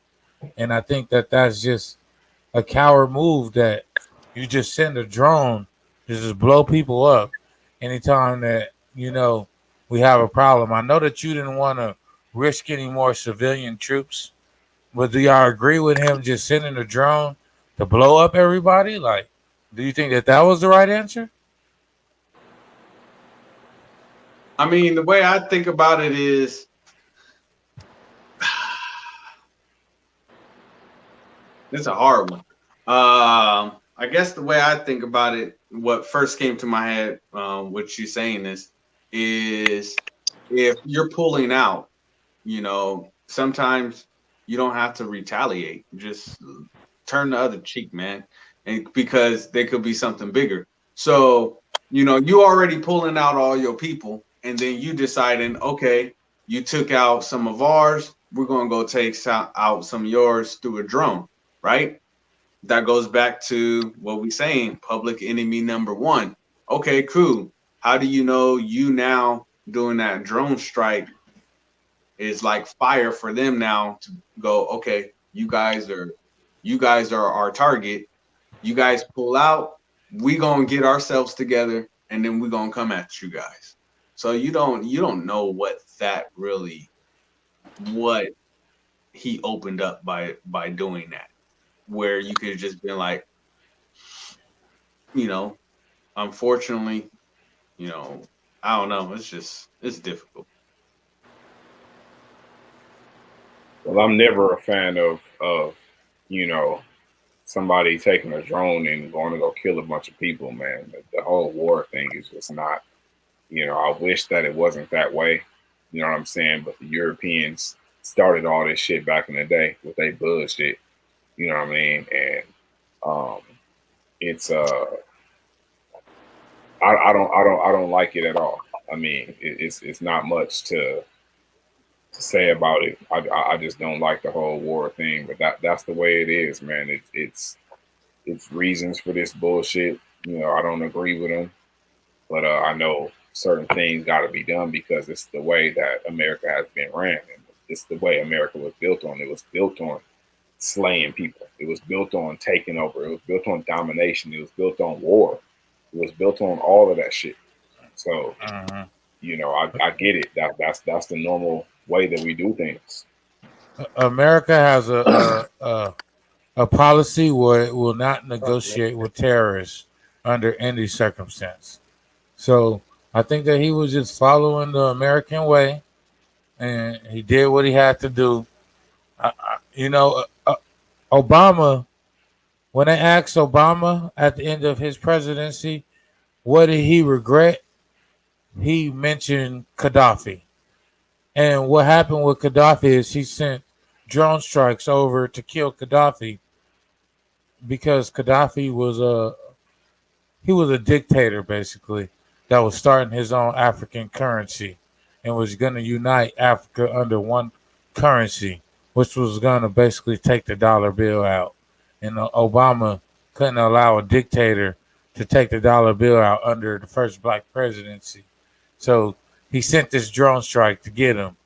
And I think that that's just a coward move that you just send a drone to just blow people up anytime that we have a problem. I know that you didn't want to risk any more civilian troops, but do y'all agree with him just sending a drone to blow up everybody? Like, do you think that that was the right answer? I mean, the way I think about it is it's a hard one. I guess the way I think about it, what first came to my head, what you saying is if you're pulling out, sometimes you don't have to retaliate. Just turn the other cheek, man. And because there could be something bigger. So, you already pulling out all your people, and then you deciding, okay, you took out some of ours, we're gonna go take out some of yours through a drone, right? That goes back to what we saying, public enemy number one. Okay, cool. How do you know you now doing that drone strike is like fire for them now to go, okay, you guys are our target. You guys pull out, we gonna get ourselves together and then we're gonna come at you guys. So you don't know what he opened up by doing that, where you could have just been like, unfortunately, I don't know. It's difficult. Well, I'm never a fan of somebody taking a drone and going to go kill a bunch of people, man. The whole war thing is just not, I wish that it wasn't that way. You know what I'm saying? But the Europeans started all this shit back in the day with their bullshit. You know what I mean? And it's I don't like it at all. I mean, it's not much to say about it. I just don't like the whole war thing. But that's the way it is, man. It's reasons for this bullshit. I don't agree with them, but I know certain things got to be done because it's the way that America has been ran, and it's the way America was built on. It was built on slaying people. It was built on taking over. It was built on domination. It was built on war. It was built on all of that shit. So, I get it. That's the normal way that we do things. America has a a policy where it will not negotiate with terrorists under any circumstance. So I think that he was just following the American way, and he did what he had to do. You know, Obama, when they asked Obama at the end of his presidency, what did he regret? He mentioned Gaddafi. And what happened with Gaddafi is he sent drone strikes over to kill Gaddafi because Gaddafi was a dictator basically that was starting his own African currency and was going to unite Africa under one currency, which was going to basically take the dollar bill out. And Obama couldn't allow a dictator to take the dollar bill out under the first black presidency. So he sent this drone strike to get him.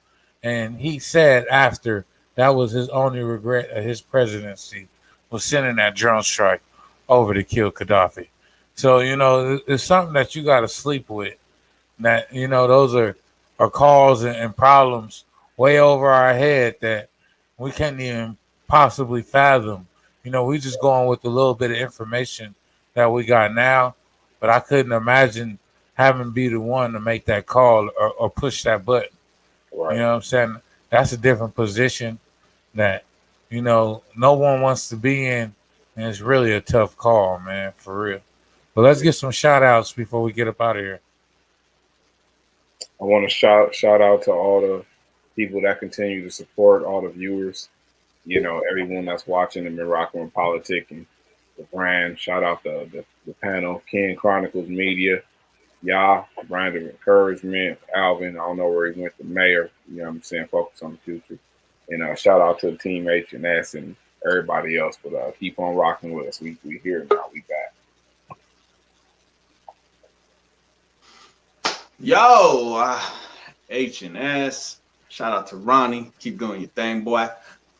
And he said after that was his only regret of his presidency was sending that drone strike over to kill Gaddafi. So, it's something that you got to sleep with. That, those are calls and problems way over our head that we can't even possibly fathom. We just going with a little bit of information that we got now. But I couldn't imagine having to be the one to make that call or push that button. Right. You know what I'm saying? That's a different position that, no one wants to be in. And it's really a tough call, man, for real. But let's get some shout outs before we get up out of here. I want to shout out to all the people that continue to support, all the viewers, everyone that's watching and been rocking with politics and the brand. Shout out the panel, Ken Chronicles Media, y'all, brand of encouragement, Alvin, I don't know where he went, the mayor, you know what I'm saying, focus on the future. And shout out to the team H&S and everybody else, but keep on rocking with us. We here now, we back. Yo, H&S. Shout out to Ronnie. Keep doing your thing, boy.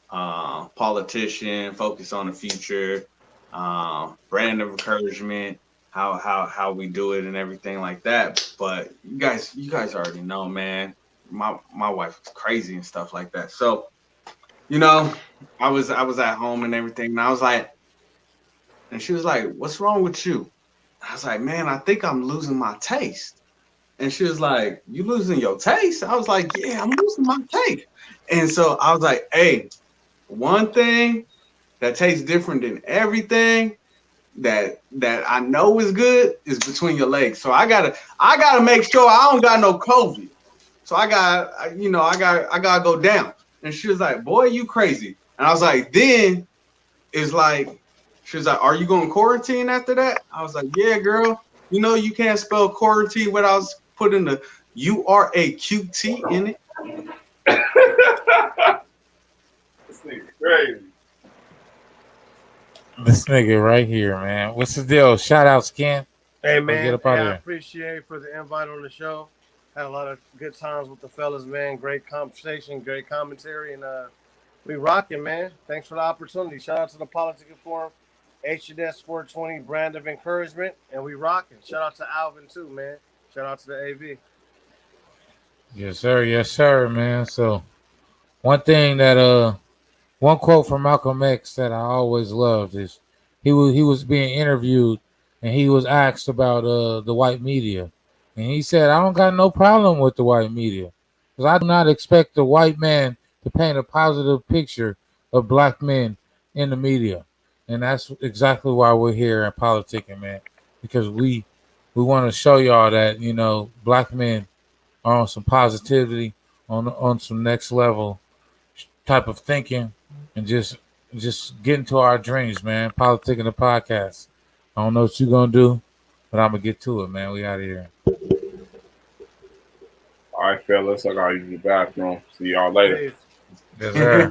Politician, focus on the future. Brand of encouragement. How we do it and everything like that. But you guys already know, man. My wife is crazy and stuff like that. So, I was at home and everything, and I was like, and she was like, "What's wrong with you?" I was like, "Man, I think I'm losing my taste." And she was like, "You losing your taste?" I was like, "Yeah, I'm losing my taste." And so I was like, "Hey, one thing that tastes different than everything that I know is good is between your legs. So I gotta make sure I don't got no COVID. So I gotta go down." And she was like, "Boy, you crazy." And I was like, then it's like, she was like, "Are you going quarantine after that?" I was like, "Yeah, girl. You can't spell quarantine without putting the URAQT in it." This nigga crazy. This nigga right here, man. What's the deal? Shout out, Ken. Hey, man. Get up out I here. appreciate for the invite on the show. Had a lot of good times with the fellas, man. Great conversation, great commentary, and we rocking, man. Thanks for the opportunity. Shout out to the Politics Forum, H&S 420, brand of encouragement, and we rocking. Shout out to Alvin too, man. Shout out to the AV. Yes, sir, man. So one thing that one quote from Malcolm X that I always loved is he was being interviewed and he was asked about the white media. And he said, "I don't got no problem with the white media because I do not expect the white man to paint a positive picture of black men in the media." And that's exactly why we're here in politicking, man, because we want to show y'all that, black men are on some positivity, on some next level type of thinking, and just getting to our dreams, man. Politicking the podcast. I don't know what you're gonna do, but I'm gonna get to it, man. We out of here. All right, fellas, I gotta use the bathroom. See y'all later. Peace. Yes, sir.